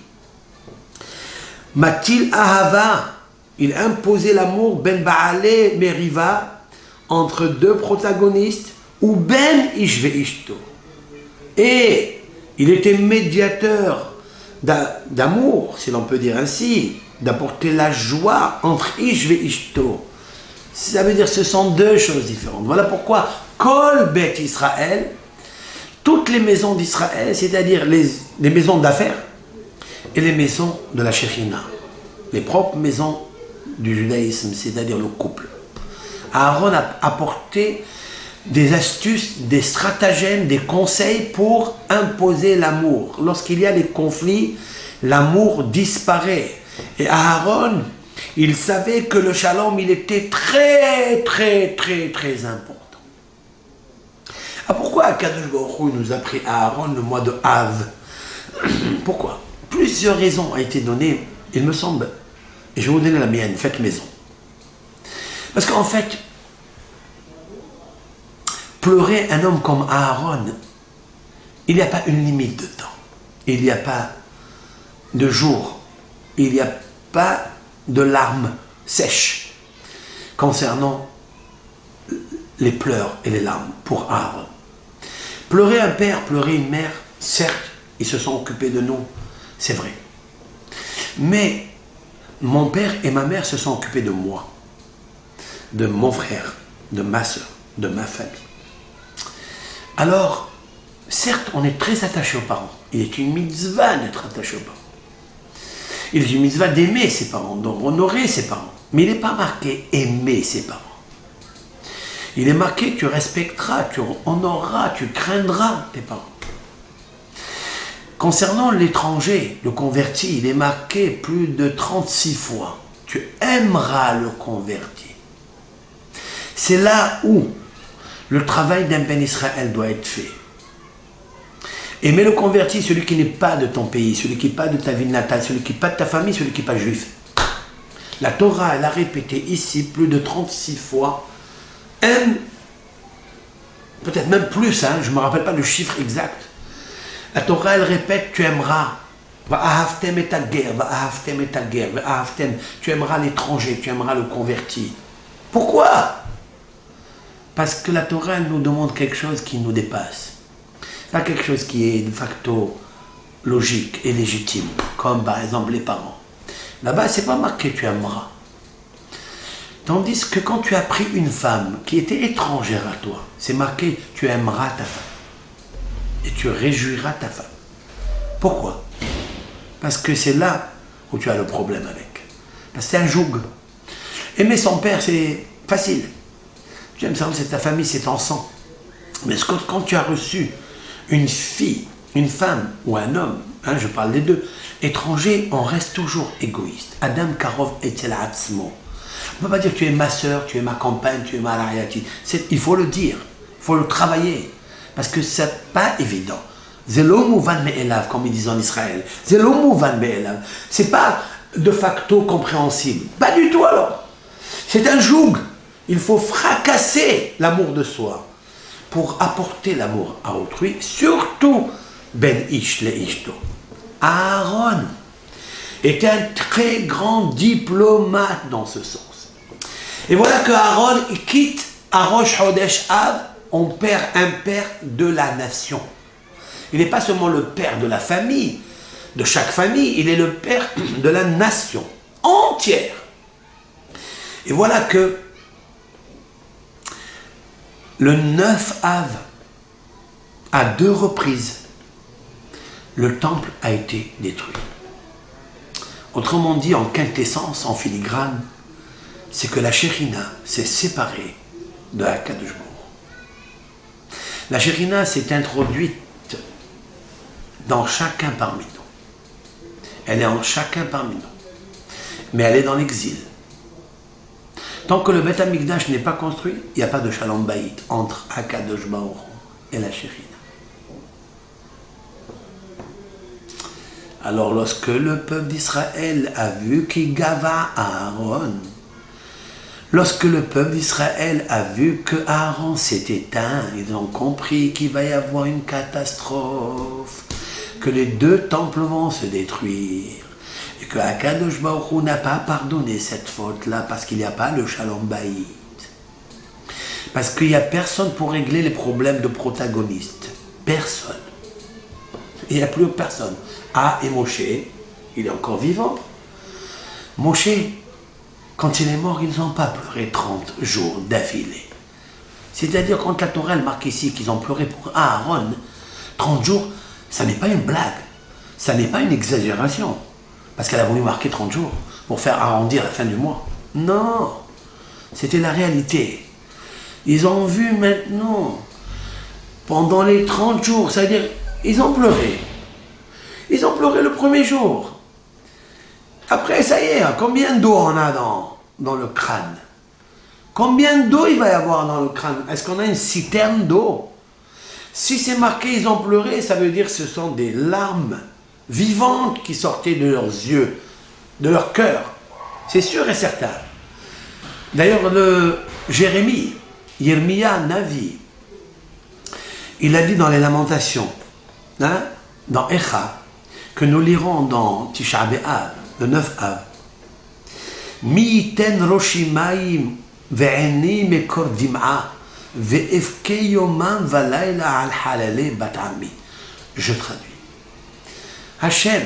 Matil Ahava, il imposait l'amour ben Baalé Meriva entre deux protagonistes ou ben Ish ve Ishto. Et il était médiateur d'amour, si l'on peut dire ainsi, d'apporter la joie entre Ish ve Ishto. Ça veut dire que ce sont deux choses différentes. Voilà pourquoi Kol Bet Israël, toutes les maisons d'Israël, c'est-à-dire les maisons d'affaires et les maisons de la Shekhinah, les propres maisons du judaïsme, c'est-à-dire le couple. Aaron a apporté des astuces, des stratagèmes, des conseils pour imposer l'amour. Lorsqu'il y a des conflits, l'amour disparaît. Et Aaron, il savait que le shalom, il était très, très, très, très important. Ah, pourquoi Akadosh Baruch Hu nous a pris à Aaron le mois de Av? Pourquoi? Plusieurs raisons ont été données, il me semble, et je vais vous donner la mienne, faites maison. Parce qu'en fait, pleurer un homme comme Aaron, il n'y a pas une limite de temps, il n'y a pas de jour, il n'y a pas de larmes sèches concernant les pleurs et les larmes pour Aaron. Pleurer un père, pleurer une mère, certes, ils se sont occupés de nous, c'est vrai. Mais mon père et ma mère se sont occupés de moi, de mon frère, de ma soeur, de ma famille. Alors, certes, on est très attaché aux parents. Il est une mitzvah d'être attaché aux parents. Il est une mitzvah d'aimer ses parents, d'honorer ses parents. Mais il n'est pas marqué aimer ses parents. Il est marqué tu respecteras, tu honoreras, tu craindras tes parents. Concernant l'étranger, le converti, il est marqué plus de 36 fois. Tu aimeras le converti. C'est là où le travail d'un Ben Israël doit être fait. Aimer le converti, celui qui n'est pas de ton pays, celui qui n'est pas de ta ville natale, celui qui n'est pas de ta famille, celui qui n'est pas juif. La Torah, elle a répété ici plus de 36 fois. Peut-être même plus, hein, je ne me rappelle pas le chiffre exact. La Torah, elle répète, tu aimeras. Va'ahavtem et hager, va'ahavtem et hager, va'ahavtem. Tu aimeras l'étranger, tu aimeras le converti. Pourquoi? Parce que la Torah, elle nous demande quelque chose qui nous dépasse. Pas quelque chose qui est de facto logique et légitime, comme par exemple les parents. Là-bas, c'est pas marqué tu aimeras. Tandis que quand tu as pris une femme qui était étrangère à toi, c'est marqué tu aimeras ta femme. Et tu réjouiras ta femme. Pourquoi? Parce que c'est là où tu as le problème avec. Parce que c'est un joug. Aimer son père, c'est facile. J'aime ça, c'est ta famille, c'est ton sang. Mais quand tu as reçu une fille, une femme ou un homme, hein, je parle des deux, étranger, on reste toujours égoïste. Adam Karov etel atzmo. On ne peut pas dire tu es ma soeur, tu es ma compagne, tu es ma rayati. Il faut le dire, il faut le travailler. Parce que ce n'est pas évident. Zelo mouvan me'elav, comme ils disent en Israël. Zelo mouvan me'elav. Ce n'est pas de facto compréhensible. Pas du tout alors. C'est un joug. Il faut fracasser l'amour de soi pour apporter l'amour à autrui, surtout ben ish le ishto. Aaron était un très grand diplomate dans ce sens. Et voilà que Aaron quitte à Rosh Chodesh Av, on perd un père de la nation. Il n'est pas seulement le père de la famille, de chaque famille, il est le père de la nation entière. Et voilà que le 9 Av, à 2 reprises, le temple a été détruit. Autrement dit, en quintessence, en filigrane, c'est que la Shérina s'est séparée de Akadosh Baruch Hu. La Shérina s'est introduite dans chacun parmi nous. Elle est en chacun parmi nous. Mais elle est dans l'exil. Tant que le Beth Amikdash n'est pas construit, il n'y a pas de Shalom Bayit entre Akadosh Baruch Hu et la Shérina. Alors lorsque le peuple d'Israël a vu qu'il gava Aaron, lorsque le peuple d'Israël a vu que Aaron s'est éteint, ils ont compris qu'il va y avoir une catastrophe, que les 2 temples vont se détruire, et que Akadosh Baruch Hu n'a pas pardonné cette faute-là parce qu'il n'y a pas le Shalom Bayit. Parce qu'il n'y a personne pour régler les problèmes de protagonistes. Personne. Il n'y a plus personne. Ah, et Moshe, il est encore vivant. Moshe, quand il est mort, ils n'ont pas pleuré 30 jours d'affilée. C'est-à-dire, quand la Torah marque ici qu'ils ont pleuré pour Aaron, 30 jours, ça n'est pas une blague. Ça n'est pas une exagération. Parce qu'elle a voulu marquer 30 jours pour faire arrondir la fin du mois. Non, c'était la réalité. Ils ont vu maintenant, pendant les 30 jours, c'est-à-dire, ils ont pleuré. Ils ont pleuré le premier jour. Après, ça y est, combien d'eau on a dans le crâne? Combien d'eau il va y avoir dans le crâne? Est-ce qu'on a une citerne d'eau? Si c'est marqué, ils ont pleuré, ça veut dire que ce sont des larmes vivantes qui sortaient de leurs yeux, de leur cœur. C'est sûr et certain. D'ailleurs, le Jérémie, Yirmiya Navi, il a dit dans les Lamentations, hein, dans Echa, que nous lirons dans Tisha B'Av, le 9 Av. Mi yiten roshi mayim ve'eni mekor dim'a ve'efke yomam valayla al halale bat ami. Je traduis. Hachem,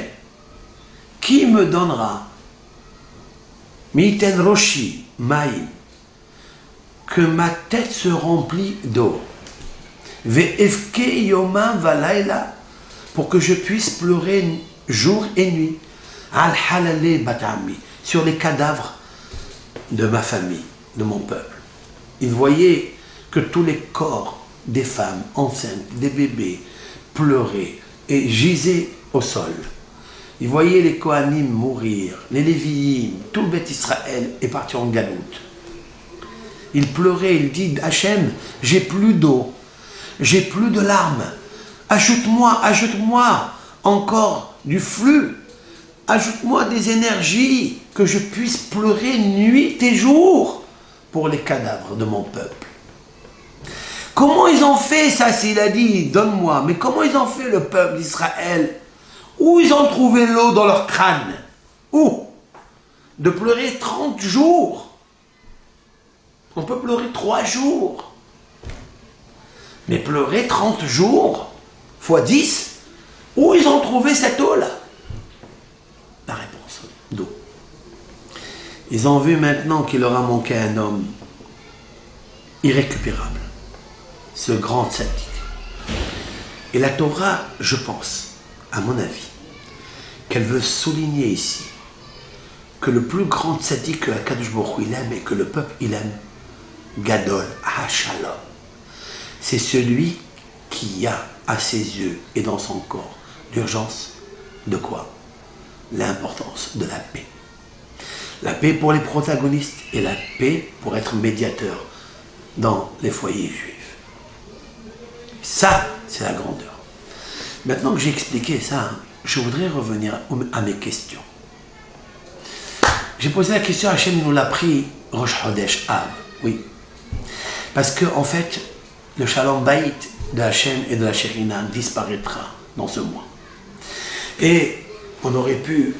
qui me donnera mi yiten roshi mayim, que ma tête se remplit d'eau, ve'efke yomam valayla, pour que je puisse pleurer jour et nuit. Al-halale batami, sur les cadavres de ma famille, de mon peuple. Il voyait que tous les corps des femmes enceintes, des bébés, pleuraient et gisaient au sol. Il voyait les Kohanim mourir, les Lévi'im, tout le Beth Israël est parti en galoute. Il pleurait, il dit, Hachem, j'ai plus d'eau, j'ai plus de larmes, ajoute-moi encore du flux, ajoute-moi des énergies, que je puisse pleurer nuit et jour pour les cadavres de mon peuple. Comment ils ont fait ça, s'il a dit, donne-moi, mais comment ils ont fait le peuple d'Israël? Où ils ont trouvé l'eau dans leur crâne? Où? De pleurer 30 jours. On peut pleurer 3 jours. Mais pleurer 30 jours, fois 10, où ils ont trouvé cette eau-là? La réponse, d'eau. Ils ont vu maintenant qu'il leur a manqué un homme irrécupérable, ce grand tzaddik. Et la Torah, je pense, à mon avis, qu'elle veut souligner ici que le plus grand tzaddik que Akadosh Baruch Hu il aime et que le peuple il aime, Gadol HaShalom, c'est celui qui a à ses yeux et dans son corps l'urgence de quoi? L'importance de la paix. La paix pour les protagonistes et la paix pour être médiateur dans les foyers juifs. Ça, c'est la grandeur. Maintenant que j'ai expliqué ça, je voudrais revenir à mes questions. J'ai posé la question, Hachem nous l'a pris Rosh Chodesh Av, oui. Parce que, en fait, le Shalom Bayit de Hachem et de la Shekhinah disparaîtra dans ce mois. Et on aurait pu,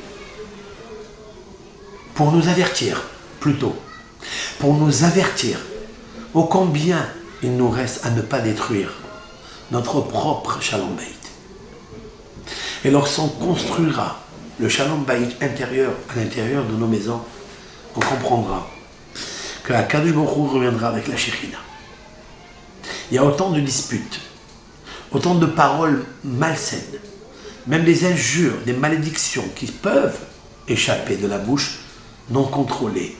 pour nous avertir, plutôt, pour nous avertir ô combien il nous reste à ne pas détruire notre propre Shalom Bayit. Et lorsqu'on construira le Shalom Bayit intérieur à l'intérieur de nos maisons, on comprendra que Akadosh Baruch Hu reviendra avec la Shekhinah. Il y a autant de disputes, autant de paroles malsaines, même des injures, des malédictions qui peuvent échapper de la bouche non contrôlée.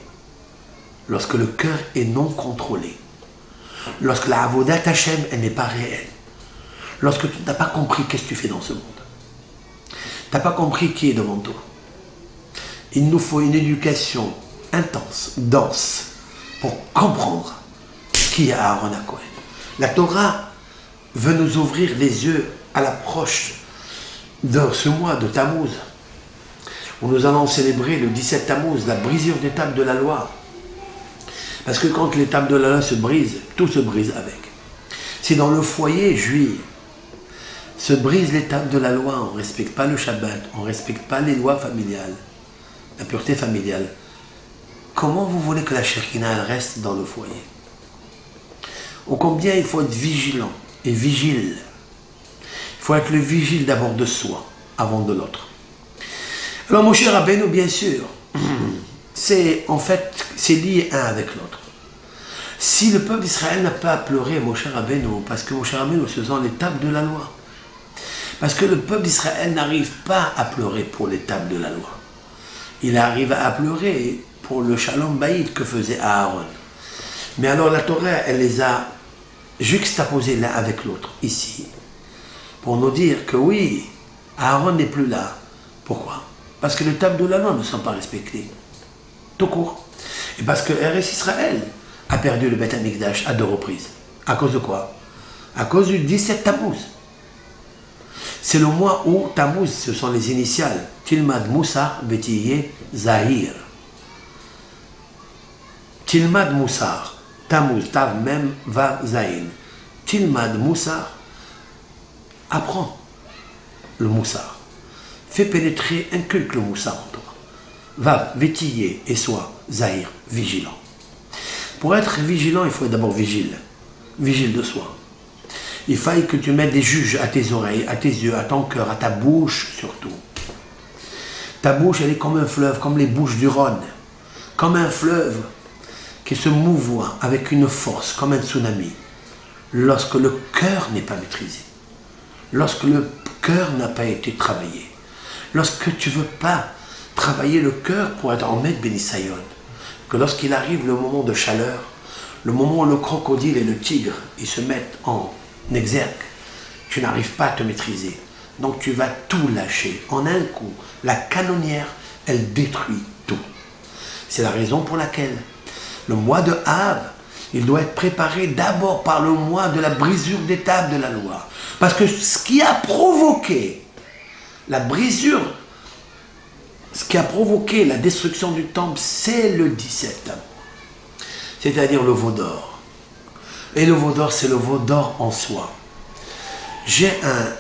Lorsque le cœur est non contrôlé, lorsque la avodat Hashem, elle n'est pas réelle, lorsque tu n'as pas compris qu'est-ce que tu fais dans ce monde, tu n'as pas compris qui est devant toi. Il nous faut une éducation intense, dense, pour comprendre qui est Aaron HaKohen. La Torah veut nous ouvrir les yeux à l'approche de ce mois de Tammuz, où nous allons célébrer le 17 Tammuz, la brisure des tables de la loi. Parce que quand les tables de la loi se brisent, tout se brise avec. Si dans le foyer juif se brisent les tables de la loi, on ne respecte pas le Shabbat, on ne respecte pas les lois familiales, la pureté familiale, comment vous voulez que la Shekhinah reste dans le foyer? Ô combien il faut être vigilant et vigile. Il faut être le vigile d'abord de soi, avant de l'autre. Alors mon cher Rabbeinu, bien sûr, c'est lié un avec l'autre. Si le peuple d'Israël n'a pas pleuré, mon cher Rabbeinu, parce que mon cher Rabbeinu, ce sont les tables de la loi. Parce que le peuple d'Israël n'arrive pas à pleurer pour les tables de la loi. Il arrive à pleurer pour le Shalom Bayit que faisait Aaron. Mais alors la Torah, elle les a juxtaposés l'un avec l'autre, ici, pour nous dire que oui, Aaron n'est plus là. Pourquoi? Parce que les tables de la loi ne sont pas respectées. Tout court. Et parce que Eretz Israël a perdu le Beth Amikdash à 2 reprises. À cause de quoi? À cause du 17 Tammuz. C'est le mois où Tammuz, ce sont les initiales. Tilmad Moussar Betiye Zahir. Tilmad Moussar. Tammuz, Tav Mem Vav Zayin. Tilmad Moussar. Apprends le Moussar. Fais pénétrer, inculque le Moussar en toi. Vav, vétiller et sois Zahir, vigilant. Pour être vigilant, il faut être d'abord vigile. Vigile de soi. Il faille que tu mettes des juges à tes oreilles, à tes yeux, à ton cœur, à ta bouche surtout. Ta bouche, elle est comme un fleuve, comme les bouches du Rhône. Comme un fleuve qui se mouvoie avec une force, comme un tsunami. Lorsque le cœur n'est pas maîtrisé. Lorsque le cœur n'a pas été travaillé. Lorsque tu ne veux pas travailler le cœur pour être en maître Bénissayon. Que lorsqu'il arrive le moment de chaleur, le moment où le crocodile et le tigre ils se mettent en exergue, tu n'arrives pas à te maîtriser. Donc tu vas tout lâcher. En un coup, la canonnière, elle détruit tout. C'est la raison pour laquelle le mois de Av, il doit être préparé d'abord par le mois de la brisure des tables de la loi. Parce que ce qui a provoqué la brisure, ce qui a provoqué la destruction du temple, c'est le 17. C'est-à-dire le veau d'or. Et le veau d'or, c'est le veau d'or en soi. J'ai un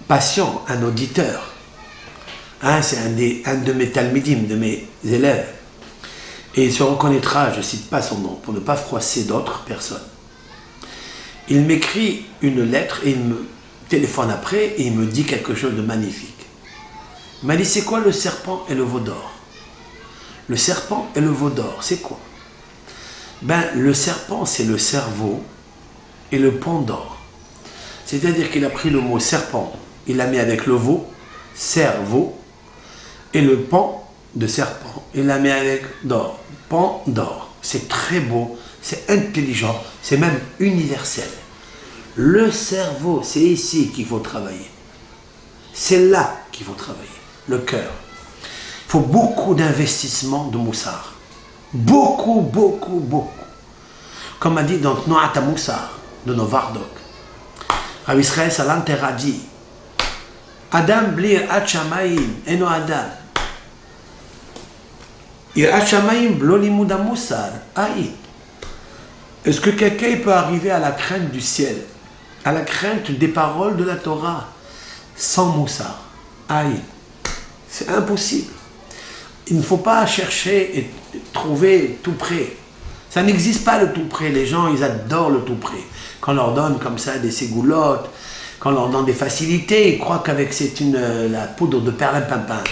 patient, un auditeur, c'est un de mes talmidim, de mes élèves, et il se reconnaîtra, je ne cite pas son nom, pour ne pas froisser d'autres personnes. Il m'écrit une lettre et il me téléphone après et il me dit quelque chose de magnifique. Il m'a dit, c'est quoi le serpent et le veau d'or? Le serpent et le veau d'or, c'est quoi? Le serpent, c'est le cerveau et le pan d'or. C'est-à-dire qu'il a pris le mot serpent, il l'a mis avec le veau, cerveau, et le pan de serpent, il l'a mis avec d'or, pan d'or. C'est très beau, c'est intelligent, c'est même universel. Le cerveau, c'est ici qu'il faut travailler. C'est là qu'il faut travailler, le cœur. Il faut beaucoup d'investissement de moussard. Beaucoup, beaucoup, beaucoup. Comme a dit dans Noata Moussard, de Novardok. Rabbi Israël Salanter a dit, Adam bli irat shamayim, eno Adam. Irat shamayim blo limud moussar, aïe. Est-ce que quelqu'un peut arriver à la crainte du ciel, à la crainte des paroles de la Torah, sans moussard? Aïe. C'est impossible. Il ne faut pas chercher et trouver tout près. Ça n'existe pas le tout près. Les gens, ils adorent le tout près. Quand on leur donne comme ça des ségoulottes, quand on leur donne des facilités, ils croient qu'avec la poudre de perlimpinpin,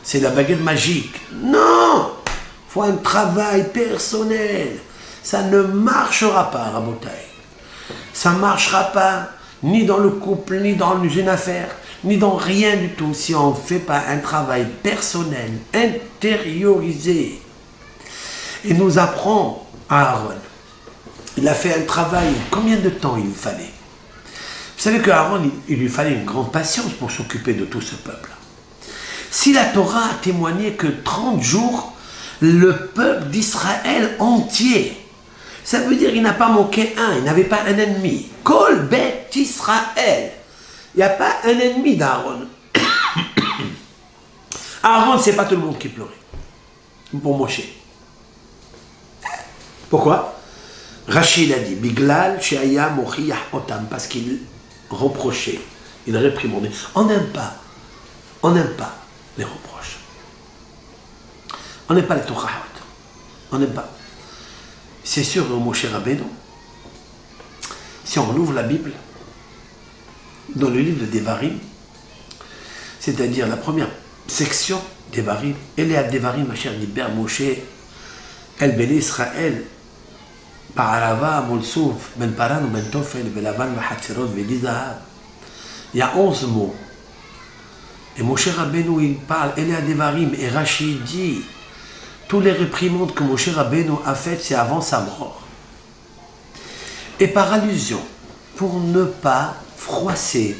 c'est la baguette magique. Non! Il faut un travail personnel. Ça ne marchera pas, Rabotai. Ça ne marchera pas ni dans le couple, ni dans une affaire, ni dans rien du tout, si on ne fait pas un travail personnel, intériorisé. Il nous apprend, Aaron, il a fait un travail, combien de temps il lui fallait? Vous savez qu'Aaron, il lui fallait une grande patience pour s'occuper de tout ce peuple. Si la Torah a témoigné que 30 jours, le peuple d'Israël entier, ça veut dire qu'il n'a pas manqué un, il n'avait pas un ennemi. Kol bet Israël. Il n'y a pas un ennemi d'Aaron. Aaron, c'est pas tout le monde qui pleurait. Pour Moshe. Pourquoi? Rachid a dit, Biglal she'aya mochiyah otam, parce qu'il reprochait, il réprimandait. On n'aime pas les reproches. On n'aime pas les Torahot. On n'aime pas. C'est sûr, Moshe Rabbeinu, si on ouvre la Bible, dans le livre de Devarim, c'est-à-dire la première section Devarim, Eléa Devarim, ma chère Diber Moshe, El Bene Israël, Paralava, Molsouf, Ben Paran, Ben Tofel, Belavan, Hatzerot, Velizahab. Il y a 11 mots. Et Moshe Rabbeinu, il parle, Eléa Devarim, et Rachid dit, tous les réprimandes que Moshe Rabbeinu a faites, c'est avant sa mort. Et par allusion, pour ne pas froisser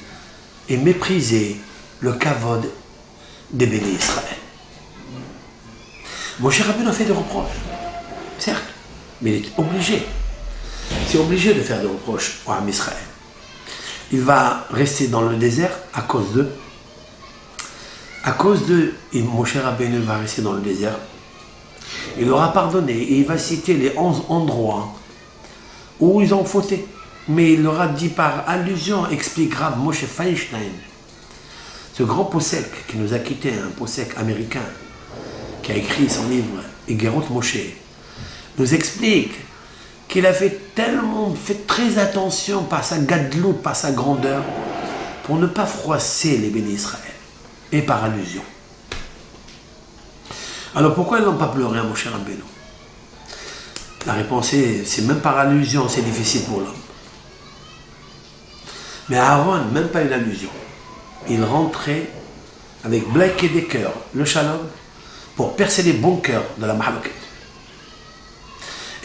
et mépriser le kavod des béné Israël. Moshe Rabbeinu a fait des reproches, certes, mais il est obligé. C'est obligé de faire des reproches à Israël. Il va rester dans le désert à cause d'eux. À cause d'eux, Moshe Rabbeinu va rester dans le désert. Il leur a pardonné et il va citer les 11 endroits où ils ont fauté. Mais il leur a dit par allusion, explique Rav Moshe Feinstein, ce grand possèque qui nous a quitté, un possèque américain, qui a écrit son livre Egerot Moshe, nous explique qu'il a fait très attention par sa gadlout, par sa grandeur, pour ne pas froisser les béné Israël, et par allusion. Alors pourquoi ils n'ont pas pleuré à Moshe Rabbeinu? La réponse est, c'est même par allusion, c'est difficile pour l'homme. Mais Aaron, même pas une allusion. Il rentrait avec Black et des cœurs, le shalom, pour percer les bunkers de la mahaloket.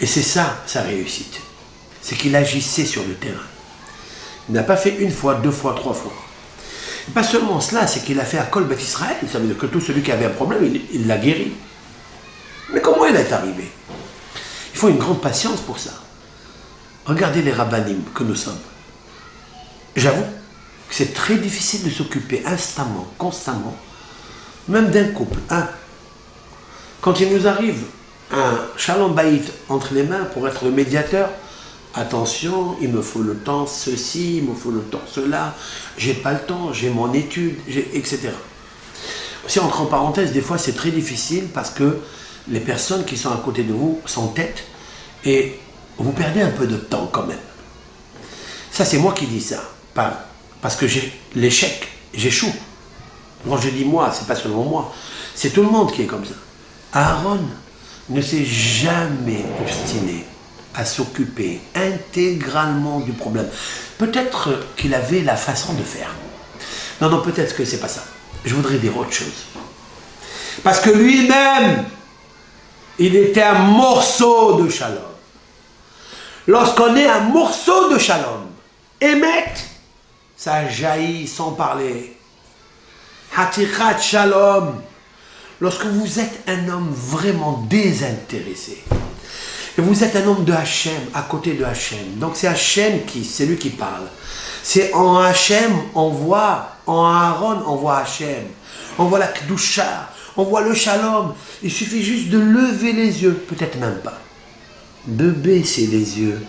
Et c'est ça, sa réussite. C'est qu'il agissait sur le terrain. Il n'a pas fait une fois, deux fois, trois fois. Et pas seulement cela, c'est qu'il a fait à Kol Bet Israël. Ça veut dire que tout celui qui avait un problème, il l'a guéri. Mais comment il est arrivé? Il faut une grande patience pour ça. Regardez les rabbinim que nous sommes. J'avoue que c'est très difficile de s'occuper instamment, constamment, même d'un couple. Quand il nous arrive un shalom bayit entre les mains pour être le médiateur, attention, il me faut le temps ceci, il me faut le temps cela, j'ai pas le temps, j'ai mon étude, etc. Aussi, entre parenthèses, des fois c'est très difficile parce que les personnes qui sont à côté de vous s'entêtent et vous perdez un peu de temps quand même. Ça, c'est moi qui dis ça. Parce que j'ai l'échec, j'échoue. Quand je dis moi, c'est pas seulement moi, c'est tout le monde qui est comme ça. Aaron ne s'est jamais obstiné à s'occuper intégralement du problème. Peut-être qu'il avait la façon de faire. Non, peut-être que c'est pas ça. Je voudrais dire autre chose. Parce que lui-même, il était un morceau de shalom. Lorsqu'on est un morceau de shalom, émet, ça jaillit sans parler. Hatichat shalom. Lorsque vous êtes un homme vraiment désintéressé, et vous êtes un homme de Hachem, à côté de Hachem, donc c'est Hachem c'est lui qui parle. C'est en Hachem, on voit, en Aaron, on voit Hachem. On voit la Kedusha, on voit le Shalom. Il suffit juste de lever les yeux, peut-être même pas, de baisser les yeux.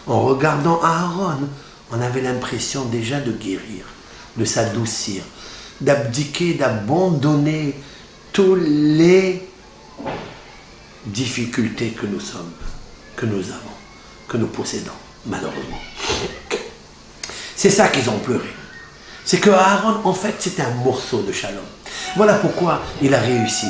En regardant Aaron, on avait l'impression déjà de guérir, de s'adoucir, d'abdiquer, d'abandonner tous les difficultés que nous sommes, que nous avons, que nous possédons, malheureusement. C'est ça qu'ils ont pleuré. C'est que Aaron, en fait, c'était un morceau de shalom. Voilà pourquoi il a réussi.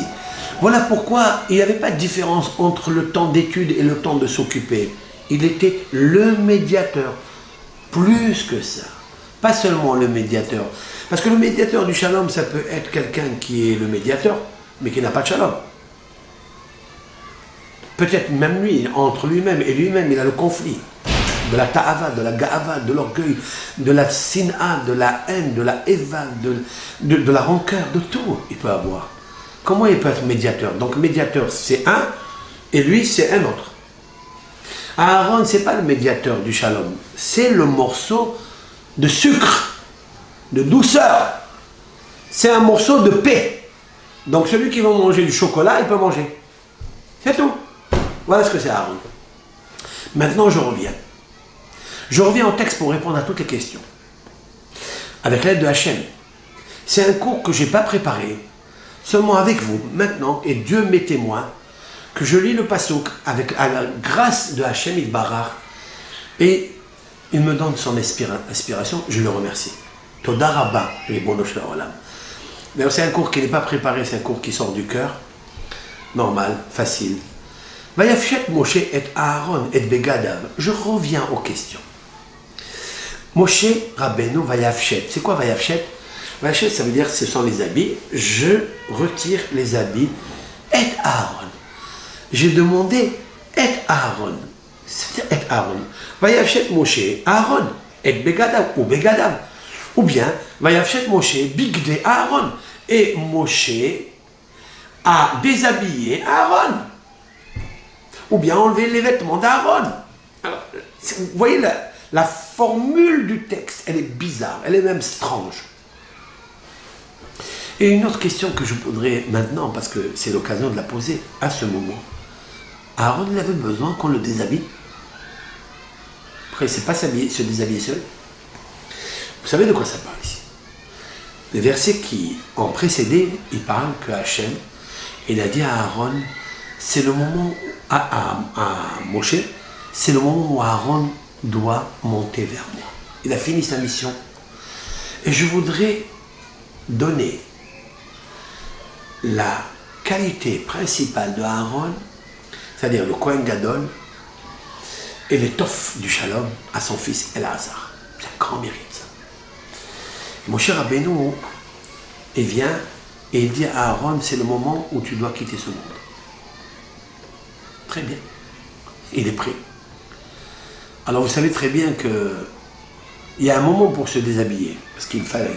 Voilà pourquoi il n'y avait pas de différence entre le temps d'étude et le temps de s'occuper. Il était le médiateur. Plus que ça. Pas seulement le médiateur. Parce que le médiateur du shalom, ça peut être quelqu'un qui est le médiateur, mais qui n'a pas de shalom. Peut-être même lui, entre lui-même et lui-même, il a le conflit. De la ta'ava, de la ga'ava, de l'orgueil, de la sin'a, de la haine, de la eva, de la rancœur, de tout, il peut avoir. Comment il peut être médiateur? Donc médiateur, c'est un, et lui, c'est un autre. Aaron, ce n'est pas le médiateur du shalom, c'est le morceau de sucre, de douceur. C'est un morceau de paix. Donc celui qui va manger du chocolat, il peut manger. C'est tout. Voilà ce que c'est Aaron. Maintenant, je reviens. Je reviens au texte pour répondre à toutes les questions. Avec l'aide de Hachem. C'est un cours que je n'ai pas préparé, seulement avec vous, maintenant, et Dieu m'est témoin, que je lis le passouk avec à la grâce de Hachem Itbarach, et il me donne son inspiration, je le remercie. Toda Rabba, Ribono Shel Olam. D'ailleurs, c'est un cours qui n'est pas préparé, c'est un cours qui sort du cœur, normal, facile. Vayafshet Moshe et Aaron et Begadav. Je reviens aux questions. Moshe Rabbeinu Vayafshet. C'est quoi Vayafshet? Vayafshet, ça veut dire ce sont les habits. Je retire les habits. Et Aaron. J'ai demandé et Aaron. C'est et Aaron. Vayafshet Moshe Aaron et Begadav ou Begadav. Ou bien Vayafshet Moshe Bigde Aaron. Et Moshe a déshabillé Aaron. Ou bien enlever les vêtements d'Aaron. Alors, vous voyez, la formule du texte, elle est bizarre, elle est même strange. Et une autre question que je poserai maintenant, parce que c'est l'occasion de la poser à ce moment. Aaron, il avait besoin qu'on le déshabille. Après, c'est pas se déshabiller seul. Vous savez de quoi ça parle ici? Les versets qui ont précédé, ils parlent que Hachem, il a dit à Aaron, c'est le moment, à Moshe, c'est le moment où Aaron doit monter vers moi. Il a fini sa mission. Et je voudrais donner la qualité principale de Aaron, c'est-à-dire le Kohen Gadol, et l'étoffe du Shalom à son fils Elazar. C'est un grand mérite, ça. Et Moshe Rabbeinu, il vient Et il dit à Aaron, c'est le moment où tu dois quitter ce monde. Très bien. Il est prêt. Alors vous savez très bien que il y a un moment pour se déshabiller, parce qu'il fallait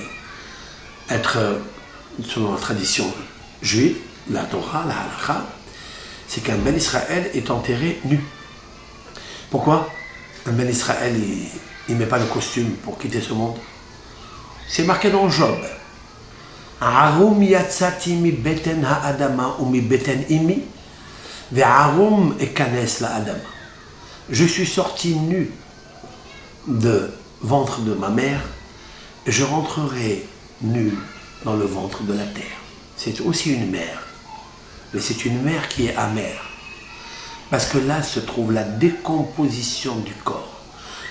être, selon la tradition juive, la Torah, la halakha, c'est qu'un Ben Israël est enterré nu. Pourquoi? Un Ben Israël, il ne met pas le costume pour quitter ce monde. C'est marqué dans Job. Arum yatsati mi beten ha'adama ou mi beten imi, ve'arum ekanes la adama. Je suis sorti nu de ventre de ma mère, et je rentrerai nu dans le ventre de la terre. C'est aussi une mer, mais c'est une mer qui est amère. Parce que là se trouve la décomposition du corps,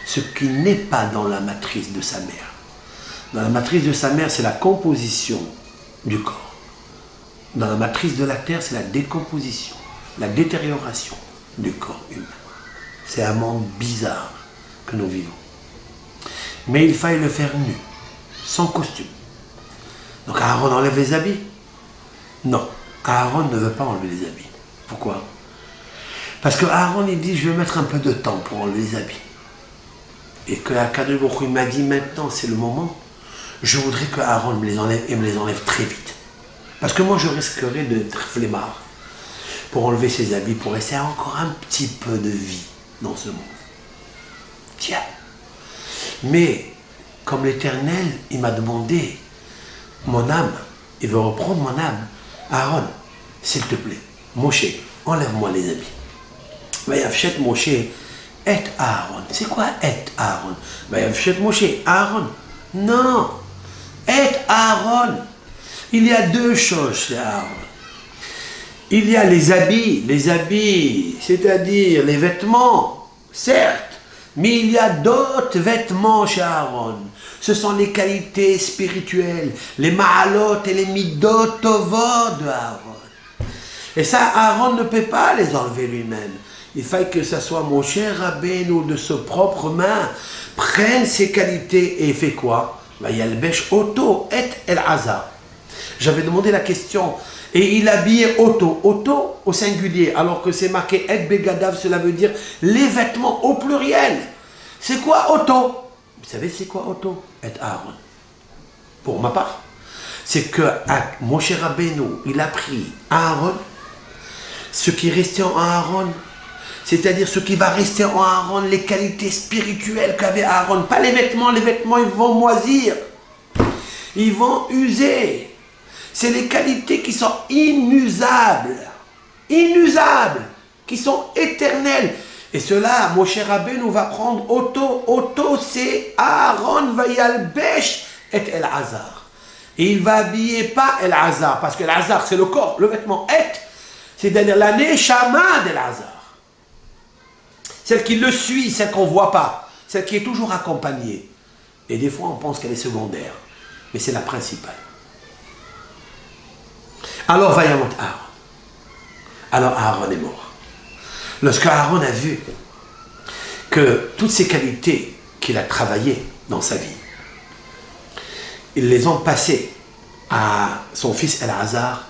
ce qui n'est pas dans la matrice de sa mère. Dans la matrice de sa mère, c'est la composition du corps. Dans la matrice de la terre, c'est la décomposition, la détérioration du corps humain. C'est un monde bizarre que nous vivons. Mais il fallait le faire nu, sans costume. Donc Aaron enlève les habits? Non, Aaron ne veut pas enlever les habits. Pourquoi? Parce que Aaron, il dit, je vais mettre un peu de temps pour enlever les habits. Et que Akadosh Baruch Hu m'a dit, maintenant c'est le moment, je voudrais que Aaron me les enlève et me les enlève très vite. Parce que moi je risquerais d'être flemmard pour enlever ses habits, pour rester encore un petit peu de vie dans ce monde. Tiens. Mais, comme l'Éternel, il m'a demandé, mon âme, il veut reprendre mon âme. Aaron, s'il te plaît, Moshe, enlève-moi les habits. Vayavchet Moshe, et Aaron. C'est quoi et Aaron? Vayavchet Moshe, Aaron. Non, et Aaron. Il y a deux choses chez Aaron. Il y a les habits, c'est-à-dire les vêtements, certes, mais il y a d'autres vêtements chez Aaron. Ce sont les qualités spirituelles, les ma'alot et les midot tovot de Aaron. Et ça, Aaron ne peut pas les enlever lui-même. Il faut que ce soit Moshe Rabbeinu de ses propres mains prenne ces qualités et fait quoi? Yalbesh Oto et El-Azar. J'avais demandé la question. Et il habillait Oto au singulier, alors que c'est marqué Et Begadav, cela veut dire les vêtements au pluriel. C'est quoi Oto? Vous savez c'est quoi Oto? Et Aaron. Pour ma part, c'est que Moshe Rabbeinu, il a pris Aaron, ce qui restait en Aaron, c'est-à-dire ce qui va rester en Aaron, les qualités spirituelles qu'avait Aaron, pas les vêtements ils vont moisir, ils vont user. C'est les qualités qui sont inusables, qui sont éternelles. Et cela, Moshe Rabbeinu va prendre Oto, c'est Aaron vayalbesh et El-Azar. Et il va habiller pas El-Azar, parce que El-Azar c'est le corps, le vêtement et, c'est-à-dire la neshama d'El-Azar. Celle qui le suit, celle qu'on ne voit pas, celle qui est toujours accompagnée. Et des fois on pense qu'elle est secondaire, mais c'est la principale. Alors Vayamot Aaron. Alors Aaron est mort. Lorsque Aaron a vu que toutes ces qualités qu'il a travaillées dans sa vie, ils les ont passées à son fils El-Azar.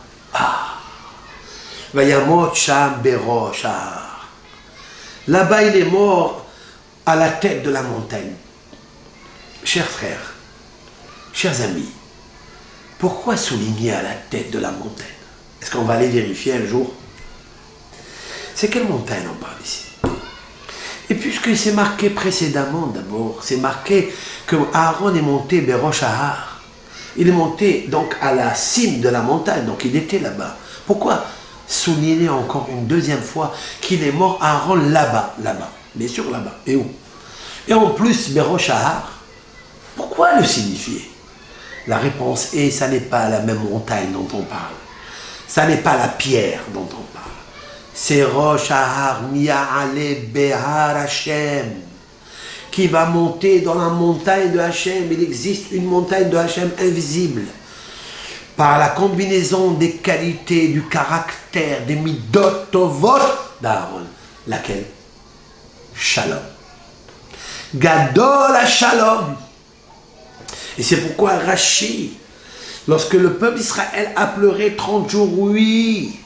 Vayamot Sham Beroshar. Là-bas il est mort à la tête de la montagne. Chers frères, chers amis, pourquoi souligner à la tête de la montagne? Est-ce qu'on va aller vérifier un jour? C'est quelle montagne on parle ici? Et puisque c'est marqué précédemment d'abord, c'est marqué que Aaron est monté Berosh Ahar. Il est monté donc à la cime de la montagne, donc il était là-bas. Pourquoi souligner encore une deuxième fois qu'il est mort Aaron là-bas, bien sûr là-bas, et où? Et en plus Berosh Ahar, pourquoi le signifier? La réponse est, ça n'est pas la même montagne dont on parle. Ça n'est pas la pierre dont on parle. C'est Rosh Ahar Mi'ale Behar Hashem qui va monter dans la montagne de Hashem. Il existe une montagne de Hashem invisible. Par la combinaison des qualités, du caractère, des midot tovot d'Aaron. Laquelle? Shalom. Gadol HaShalom. Et c'est pourquoi Rashi, Lorsque le peuple d'Israël a pleuré 30 jours, oui,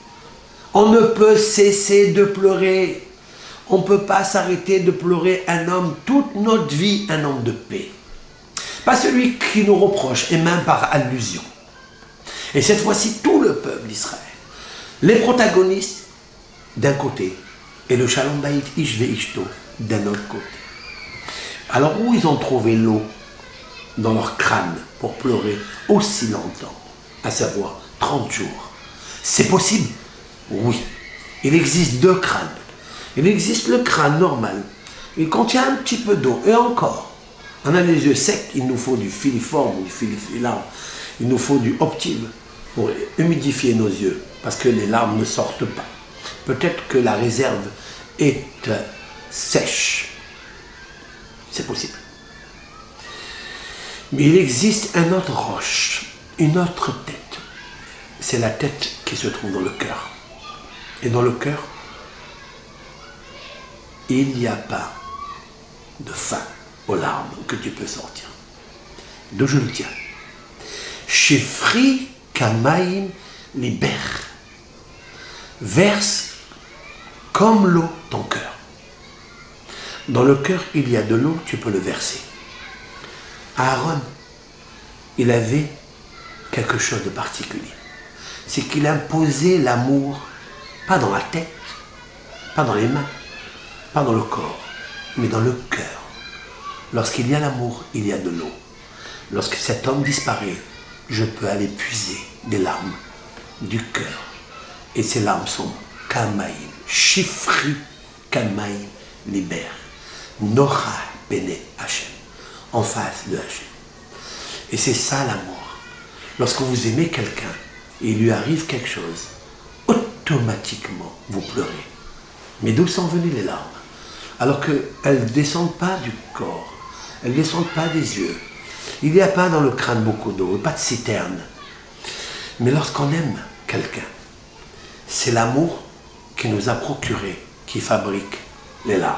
on ne peut cesser de pleurer. On ne peut pas s'arrêter de pleurer un homme toute notre vie, un homme de paix. Pas celui qui nous reproche, et même par allusion. Et cette fois-ci, tout le peuple d'Israël, les protagonistes d'un côté, et le Shalom Bayit Ish Ve'ishto d'un autre côté. Alors où ils ont trouvé l'eau dans leur crâne pour pleurer aussi longtemps, à savoir 30 jours? C'est possible? Oui. Il existe deux crânes. Il existe le crâne normal. Il contient un petit peu d'eau. Et encore, on a les yeux secs, il nous faut du filiforme, du filifilant, il nous faut du optive pour humidifier nos yeux, parce que les larmes ne sortent pas. Peut-être que la réserve est sèche. C'est possible. Mais il existe un autre roche, une autre tête. C'est la tête qui se trouve dans le cœur. Et dans le cœur, il n'y a pas de fin aux larmes que tu peux sortir. D'où je le tiens. Shifri kamaim liber. Verse comme l'eau ton cœur. Dans le cœur, il y a de l'eau, tu peux le verser. Aaron, il avait quelque chose de particulier. C'est qu'il imposait l'amour, pas dans la tête, pas dans les mains, pas dans le corps, mais dans le cœur. Lorsqu'il y a l'amour, il y a de l'eau. Lorsque cet homme disparaît, je peux aller puiser des larmes du cœur. Et ces larmes sont Kamaïm, Shifri Kamaïm Liber, Nocha Bene Hachem, en face de Hachem. Et c'est ça l'amour. Lorsque vous aimez quelqu'un et il lui arrive quelque chose, automatiquement vous pleurez. Mais d'où sont venues les larmes? Alors qu'elles ne descendent pas du corps, elles ne descendent pas des yeux. Il n'y a pas dans le crâne beaucoup d'eau, pas de citerne. Mais lorsqu'on aime quelqu'un, c'est l'amour qui nous a procuré, qui fabrique les larmes,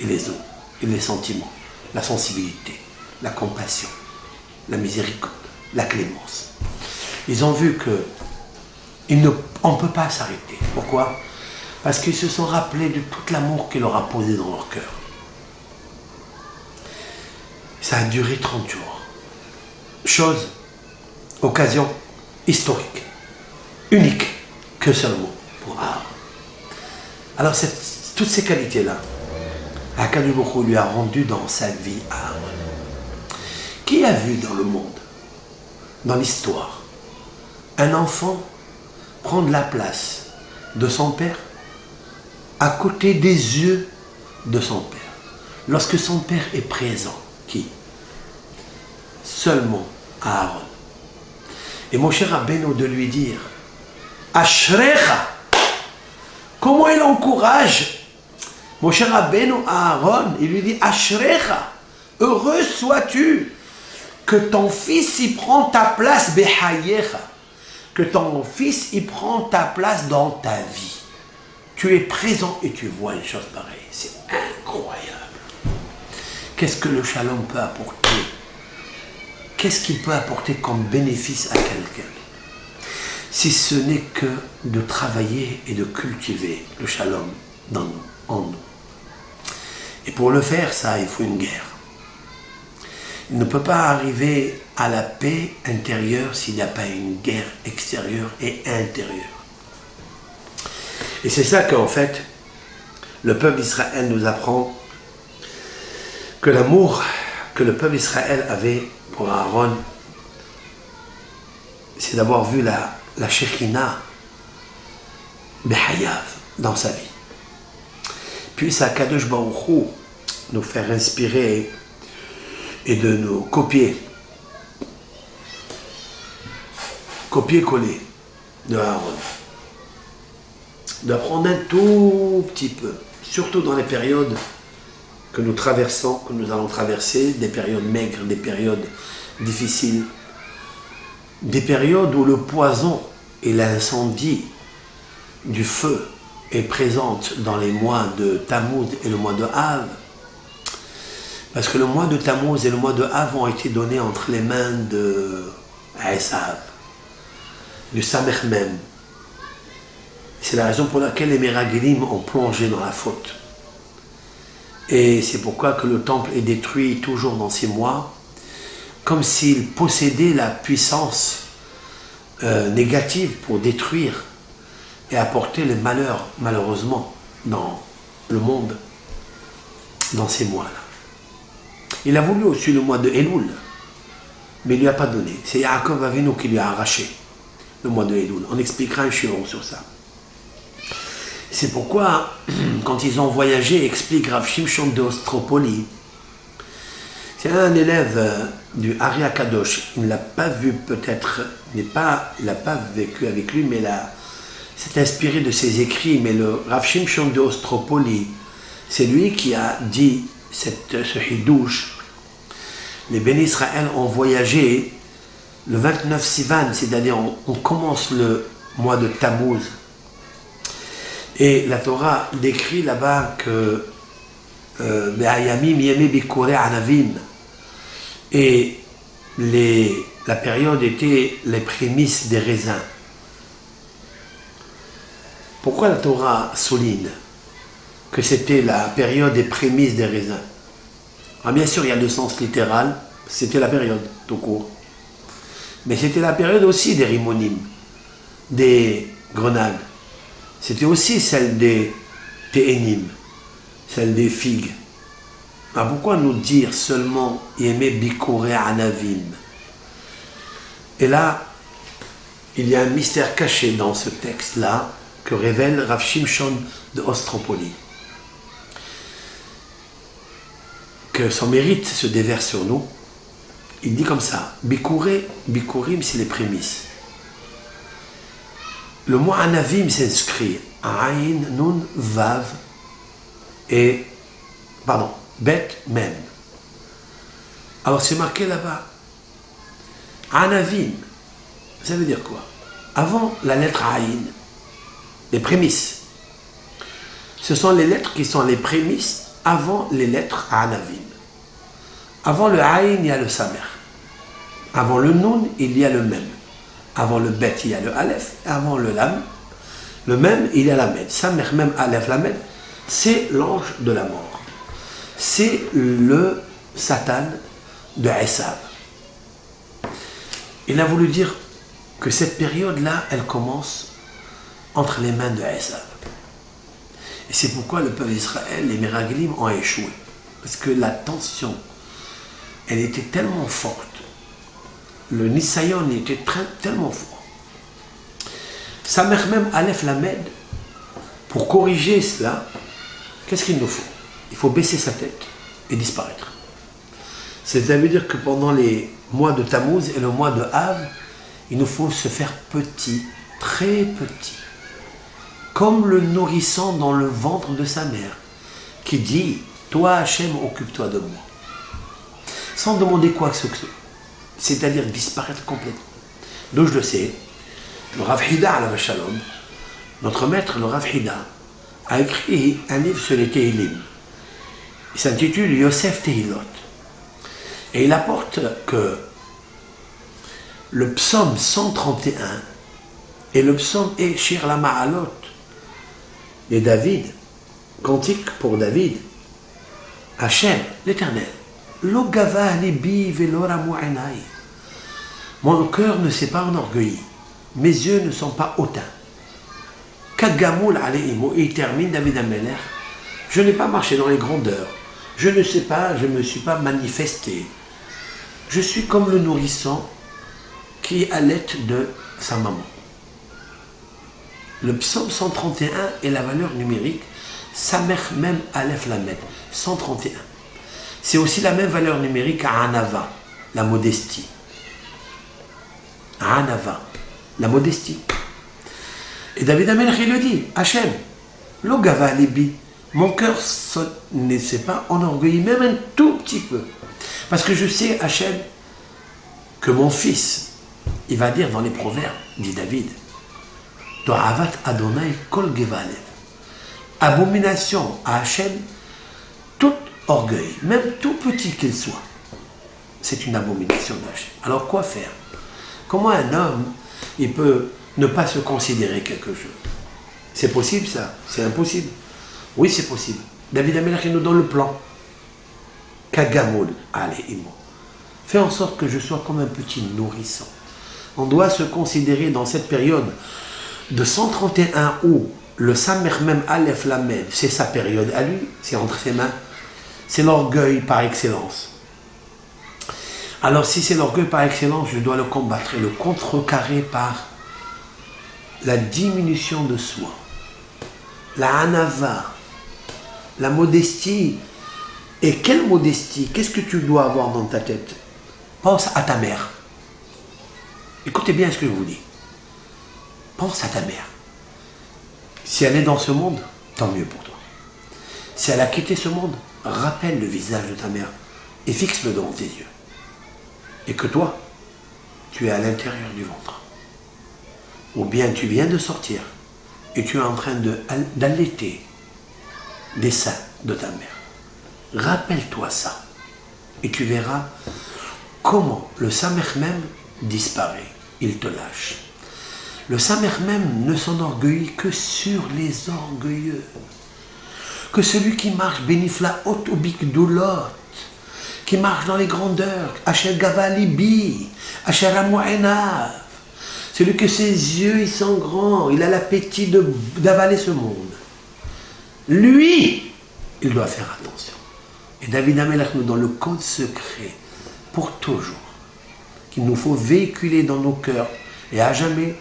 et les os, et les sentiments, la sensibilité, la compassion, la miséricorde, la clémence. Ils ont vu qu'on ne peut pas s'arrêter. Pourquoi? Parce qu'ils se sont rappelés de tout l'amour qu'il leur a posé dans leur cœur. Ça a duré 30 jours. Chose, occasion historique, unique, que seulement pour Aaron. Alors toutes ces qualités-là, Akadosh Baruch Hu lui a rendu dans sa vie Aaron. Qui a vu dans le monde, dans l'histoire, un enfant prendre la place de son père à côté des yeux de son père? Lorsque son père est présent, qui? Seulement Aaron. Et Moshe Rabbeinu de lui dire Ashrecha. Comment il encourage Moshe Rabbeinu à Aaron? Il lui dit Ashrecha, heureux sois-tu que ton fils y prend ta place, Behayecha, que ton fils y prend ta place dans ta vie. Tu es présent et tu vois une chose pareille. C'est incroyable. Qu'est-ce que le shalom peut apporter? Qu'est-ce qu'il peut apporter comme bénéfice à quelqu'un? Si ce n'est que de travailler et de cultiver le shalom en nous. Et pour le faire, ça, il faut une guerre. Il ne peut pas arriver à la paix intérieure s'il n'y a pas une guerre extérieure et intérieure. Et c'est ça qu'en fait, le peuple d'Israël nous apprend que l'amour que le peuple d'Israël avait pour Aaron, c'est d'avoir vu la Shekhina Behayav dans sa vie. Puis ça Kadosh Baruch Hu nous faire inspirer et de nous copier-coller de Aaron. D'apprendre un tout petit peu, surtout dans les périodes que nous traversons, que nous allons traverser, des périodes maigres, des périodes difficiles, des périodes où le poison et l'incendie du feu est présente dans les mois de Tammuz et le mois de Av. Parce que le mois de Tammuz et le mois de Av ont été donnés entre les mains Esav, du Samech même. C'est la raison pour laquelle les Meragelim ont plongé dans la faute. Et c'est pourquoi que le temple est détruit toujours dans 6 mois, comme s'il possédait la puissance négative pour détruire et apporter le malheur, malheureusement, dans le monde, dans ces mois-là. Il a voulu aussi le mois de Elul, mais il ne lui a pas donné. C'est Yaakov Avinu qui lui a arraché le mois de Elul. On expliquera un chiron sur ça. C'est pourquoi, quand ils ont voyagé, explique Rav Shimshon de Ostropoli, c'est un élève du Ari Akadosh, il ne l'a pas vu peut-être, il n'a pas vécu avec lui, mais s'est inspiré de ses écrits, mais le Rav Shimshon de Ostropoli, c'est lui qui a dit ce hidouche. Les bénis Israël ont voyagé le 29 Sivan, c'est-à-dire on commence le mois de Tammuz. Et la Torah décrit là-bas que et la période était les prémices des raisins. Pourquoi la Torah souligne que c'était la période des prémices des raisins? Alors bien sûr, il y a le sens littéral, c'était la période tout court. Mais c'était la période aussi des rimonim, des grenades. C'était aussi celle des téhénim, celle des figues. Alors pourquoi nous dire seulement Yemé Bikoré Anavim? Et là, il y a un mystère caché dans ce texte-là que révèle Rav Shimshon de Ostropoli. Que son mérite se déverse sur nous. Il dit comme ça, Bikoré, Bikorim, c'est les prémices. Le mot Anavim s'inscrit Aïn, Nun, Vav et Bet, Mem. Alors c'est marqué là-bas. Anavim, ça veut dire quoi? Avant la lettre Aïn, les prémices. Ce sont les lettres qui sont les prémices avant les lettres Anavim. Avant le Aïn, il y a le Samer. Avant le Nun, il y a le Mem. Avant le Bet, il y a le Aleph. Avant le Lam, le Mem, il y a la Med. Samer, Mem, Aleph, la Med, c'est l'ange de la mort. C'est le Satan de Esav. Il a voulu dire que cette période-là, elle commence entre les mains de Esav. Et c'est pourquoi le peuple d'Israël, les Meragelim, ont échoué. Parce que la tension, elle était tellement forte. Le Nisayon était tellement fort. Samer même Aleph Lamed, pour corriger cela, qu'est-ce qu'il nous faut? Il faut baisser sa tête et disparaître. Ça veut dire que pendant les mois de Tammuz et le mois de Av, il nous faut se faire petit, très petit. Comme le nourrisson dans le ventre de sa mère, qui dit « Toi, Hachem, occupe-toi de moi ». Sans demander quoi que ce soit. C'est-à-dire disparaître complètement. D'où je le sais, le Rav Hida alav Shalom, notre maître, le Rav Hida, a écrit un livre sur les Tehillim. Il s'intitule Yosef Tehilot. Et il apporte que le psaume 131 et le psaume Shir la Ma'alot de David, cantique pour David, Hachem, l'Éternel, Lo gava libi velo ramu enai. Mon cœur ne s'est pas enorgueilli, mes yeux ne sont pas hautains. Kagamoul aleimo, et il termine David Ameler. Je n'ai pas marché dans les grandeurs, je ne sais pas, je ne me suis pas manifesté. Je suis comme le nourrisson qui allait de sa maman. Le psaume 131 est la valeur numérique Samer Mem Aleph Lamed, 131. C'est aussi la même valeur numérique à Anava, la modestie. À Anava, la modestie. Et David Amelech, il le dit, Hachem, lo gava libi, mon cœur ne s'est pas enorgueilli, même un tout petit peu. Parce que je sais, Hachem, que mon fils, il va dire dans les proverbes, dit David, Do'avat Adonai kol gevalev. Abomination à Hachem, tout orgueil, même tout petit qu'il soit, c'est une abomination d'Hachem. Alors quoi faire? Comment un homme, il peut ne pas se considérer quelque chose? C'est possible ça? C'est impossible? Oui, c'est possible. David Amelach nous donne le plan. Kagamoul, allez, Imo. Fais en sorte que je sois comme un petit nourrisson. On doit se considérer dans cette période de 131 où le Samer même Aleph Lamed, c'est sa période à lui, c'est entre ses mains. C'est l'orgueil par excellence. Alors si c'est l'orgueil par excellence, je dois le combattre et le contrecarrer par la diminution de soi, la hanava, la modestie. Et quelle modestie? Qu'est-ce que tu dois avoir dans ta tête? Pense à ta mère. Écoutez bien ce que je vous dis. Pense à ta mère. Si elle est dans ce monde, tant mieux pour toi. Si elle a quitté ce monde, rappelle le visage de ta mère et fixe-le devant tes yeux. Et que toi, tu es à l'intérieur du ventre. Ou bien tu viens de sortir et tu es en train d'allaiter des seins de ta mère. Rappelle-toi ça et tu verras comment le Samer même disparaît, il te lâche. Le Samer même ne s'enorgueillit que sur les orgueilleux. Que celui qui marche bénifla otobik doulot, qui marche dans les grandeurs, Asher Gavalibi, Asher Amouenav, celui que ses yeux ils sont grands, il a l'appétit d'avaler ce monde. Lui, il doit faire attention. Et David Amelach nous donne le code secret pour toujours, qu'il nous faut véhiculer dans nos cœurs et à jamais,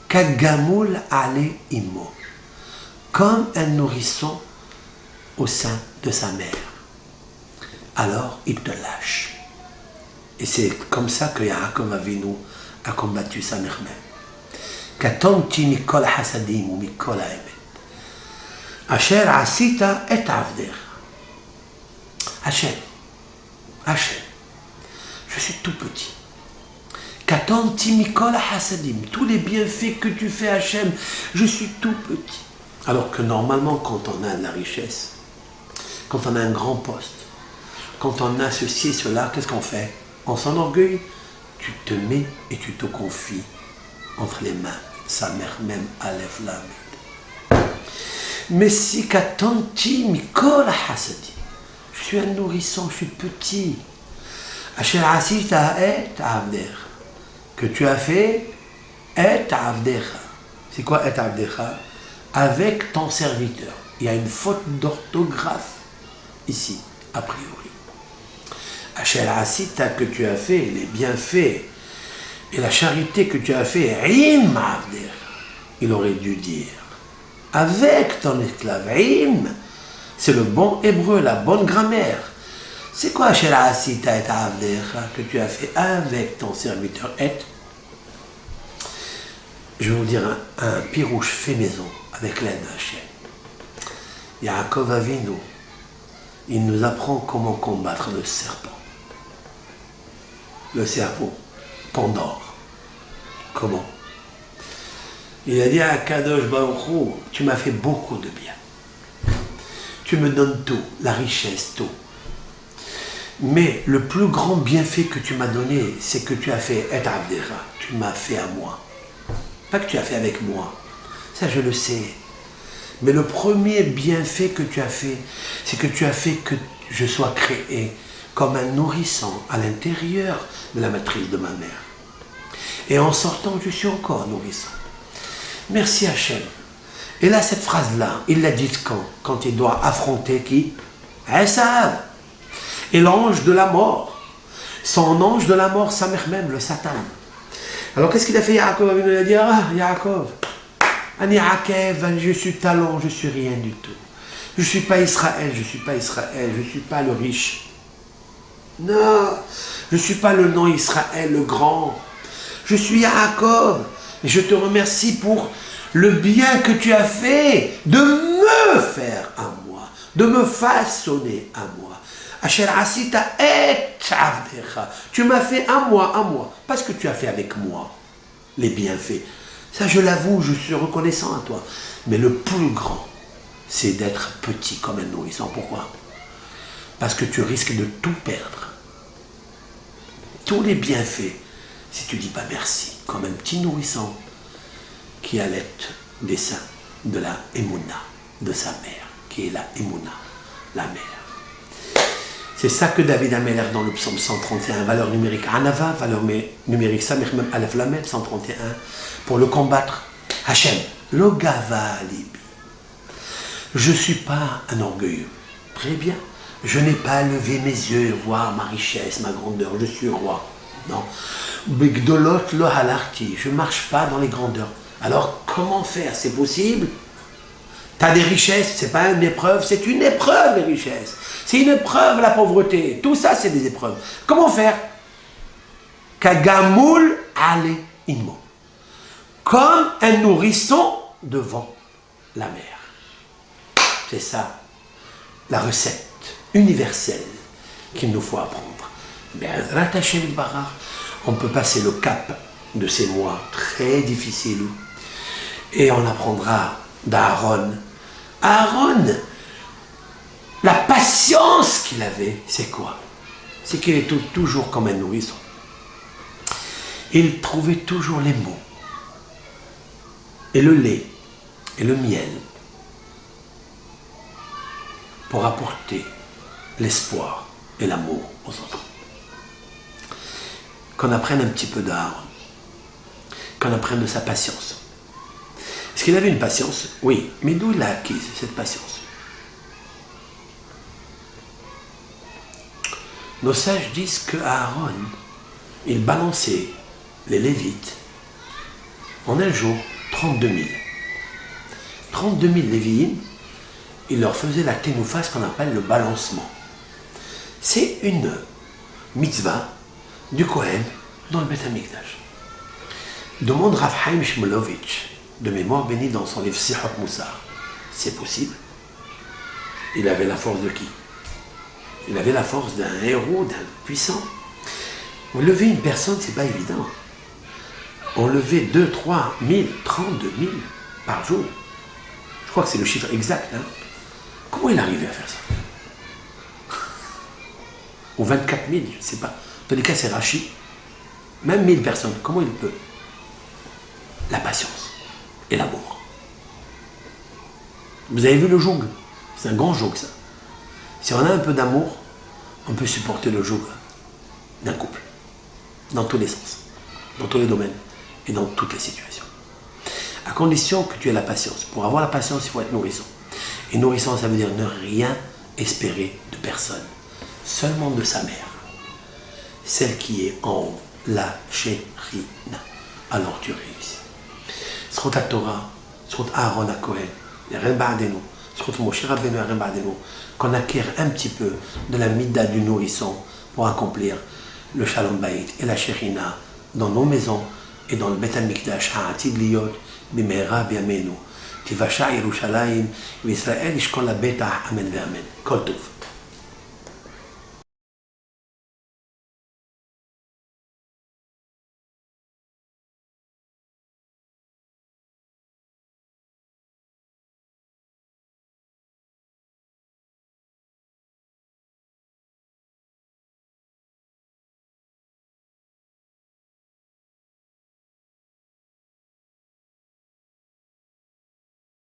Kagamoul ale imo, comme un nourrisson au sein de sa mère. Alors il te lâche. Et c'est comme ça que Yaakov Avinu a combattu sa mère même. Katomti mikol hasadim ou mikol haemet. Asher asita et avder. Hachem, je suis tout petit. Katomti mikol hasadim. Tous les bienfaits que tu fais, Hachem, je suis tout petit. Alors que normalement, quand on a de la richesse, quand on a un grand poste, quand on a ceci et cela, qu'est-ce qu'on fait? On s'enorgueille. Tu te mets et tu te confies entre les mains. Sa mère même Aleph Lamed. Mais si katanti mikol hasadi, je suis un nourrisson, je suis petit. Asher asita et avder, que tu as fait et avdecha. C'est quoi et avdecha? Avec ton serviteur. Il y a une faute d'orthographe ici, a priori. Asher asita, que tu as fait, les bienfaits et la charité que tu as fait, im avder, il aurait dû dire avec ton esclave. Im, c'est le bon hébreu, la bonne grammaire. C'est quoi Asher asita et avder, que tu as fait avec ton serviteur? Et je vais vous dire un pirouche fait maison avec l'aide d'Hachem. Yaakov Avinu, il nous apprend comment combattre le serpent. Le cerveau, Pandore. Comment? Il a dit à Kadosh Baruch Hu, tu m'as fait beaucoup de bien. Tu me donnes tout, la richesse, tout. Mais le plus grand bienfait que tu m'as donné, c'est que tu as fait Et Avdera, tu m'as fait à moi. Pas que tu as fait avec moi, ça je le sais. Mais le premier bienfait que tu as fait, c'est que tu as fait que je sois créé comme un nourrisson à l'intérieur de la matrice de ma mère. Et en sortant, je suis encore nourrisson. Merci Hachem. Et là, cette phrase-là, il l'a dite quand? Quand il doit affronter qui? Esav. Et l'ange de la mort. Son ange de la mort, sa mère même, le Satan. Alors qu'est-ce qu'il a fait Yaakov? Il a dit, ah Yaakov, Ani Akev, je suis talent, je suis rien du tout. Je ne suis pas Israël, je ne suis pas Israël, je ne suis pas le riche. Non, je ne suis pas le nom Israël, le grand. Je suis Yaakov. Et je te remercie pour le bien que tu as fait de me faire à moi, de me façonner à moi. Asher asita et avdecha. Tu m'as fait à moi, parce que tu as fait avec moi les bienfaits. Ça, je l'avoue, je suis reconnaissant à toi. Mais le plus grand, c'est d'être petit comme un nourrisson. Pourquoi? Parce que tu risques de tout perdre. Tous les bienfaits, si tu dis pas merci, comme un petit nourrisson qui allait des seins de la Emouna, de sa mère, qui est la Emouna, la mère. C'est ça que David Ameller dans le psaume 131, valeur numérique Anava, valeur numérique Samir Mem Aleph Lamed 131, pour le combattre. Hachem, Logava Alibi. Je ne suis pas un orgueilleux. Très bien. Je n'ai pas levé mes yeux voir ma richesse, ma grandeur. Je suis roi. Non. Begdolot lo halarti. Je ne marche pas dans les grandeurs. Alors, comment faire? C'est possible? Tu as des richesses, c'est pas une épreuve, c'est une épreuve, les richesses. C'est une épreuve, la pauvreté. Tout ça, c'est des épreuves. Comment faire? Kagamoul ale imo. Comme un nourrisson devant la mer. C'est ça, la recette universelle qu'il nous faut apprendre. Bien, rattaché le barar, on peut passer le cap de ces mois très difficiles et on apprendra d'Aaron. Aaron, la patience qu'il avait, c'est quoi? C'est qu'il était toujours comme un nourrisson. Il trouvait toujours les mots, et le lait, et le miel, pour apporter l'espoir et l'amour aux autres. Qu'on apprenne un petit peu d'Aaron, qu'on apprenne de sa patience. Est-ce qu'il avait une patience? Oui, mais d'où il a acquise cette patience? Nos sages disent que Aaron, il balançait les Lévites en un jour 32 000. 32 000 Lévi'im, il leur faisait la ténoufa, ce qu'on appelle le balancement. C'est une mitzvah du Kohen dans le Beth Amikdash. Demande Rav Chaim Shmulevitch, de mémoire bénie dans son livre Sihot Moussar. C'est possible. Il avait la force de qui? Il avait la force d'un héros, d'un puissant. Lever une personne, c'est pas évident. On levait 2, 3 000, 32 000 par jour. Je crois que c'est le chiffre exact. Hein? Comment il arrivait à faire ça? Ou 24 000, je ne sais pas. En tous les cas, c'est Rachi. Même 1000 personnes, comment il peut? La patience et l'amour. Vous avez vu le joug? C'est un grand joug, ça. Si on a un peu d'amour, on peut supporter le joug d'un couple. Dans tous les sens, dans tous les domaines et dans toutes les situations. À condition que tu aies la patience. Pour avoir la patience, il faut être nourrisson. Et nourrisson, ça veut dire ne rien espérer de personne. Seulement de sa mère. Celle qui est en haut. La Shérina. Alors tu réussis. Srot à Torah, Srot Aaron à Kohen, et Ren Ba'adenu, Srot Moshe Rabbeinu et Ren Ba'adenu, qu'on acquiert un petit peu de la mida du nourrisson pour accomplir le Shalom Bayit et la Shérina dans nos maisons et dans le Beth Amikdash Ha'atid Liyot Bimera Biamenu Tivasha Yerushalayim V'Israël Ishkol LaBetah Amen Ve'Amen Kol Tov.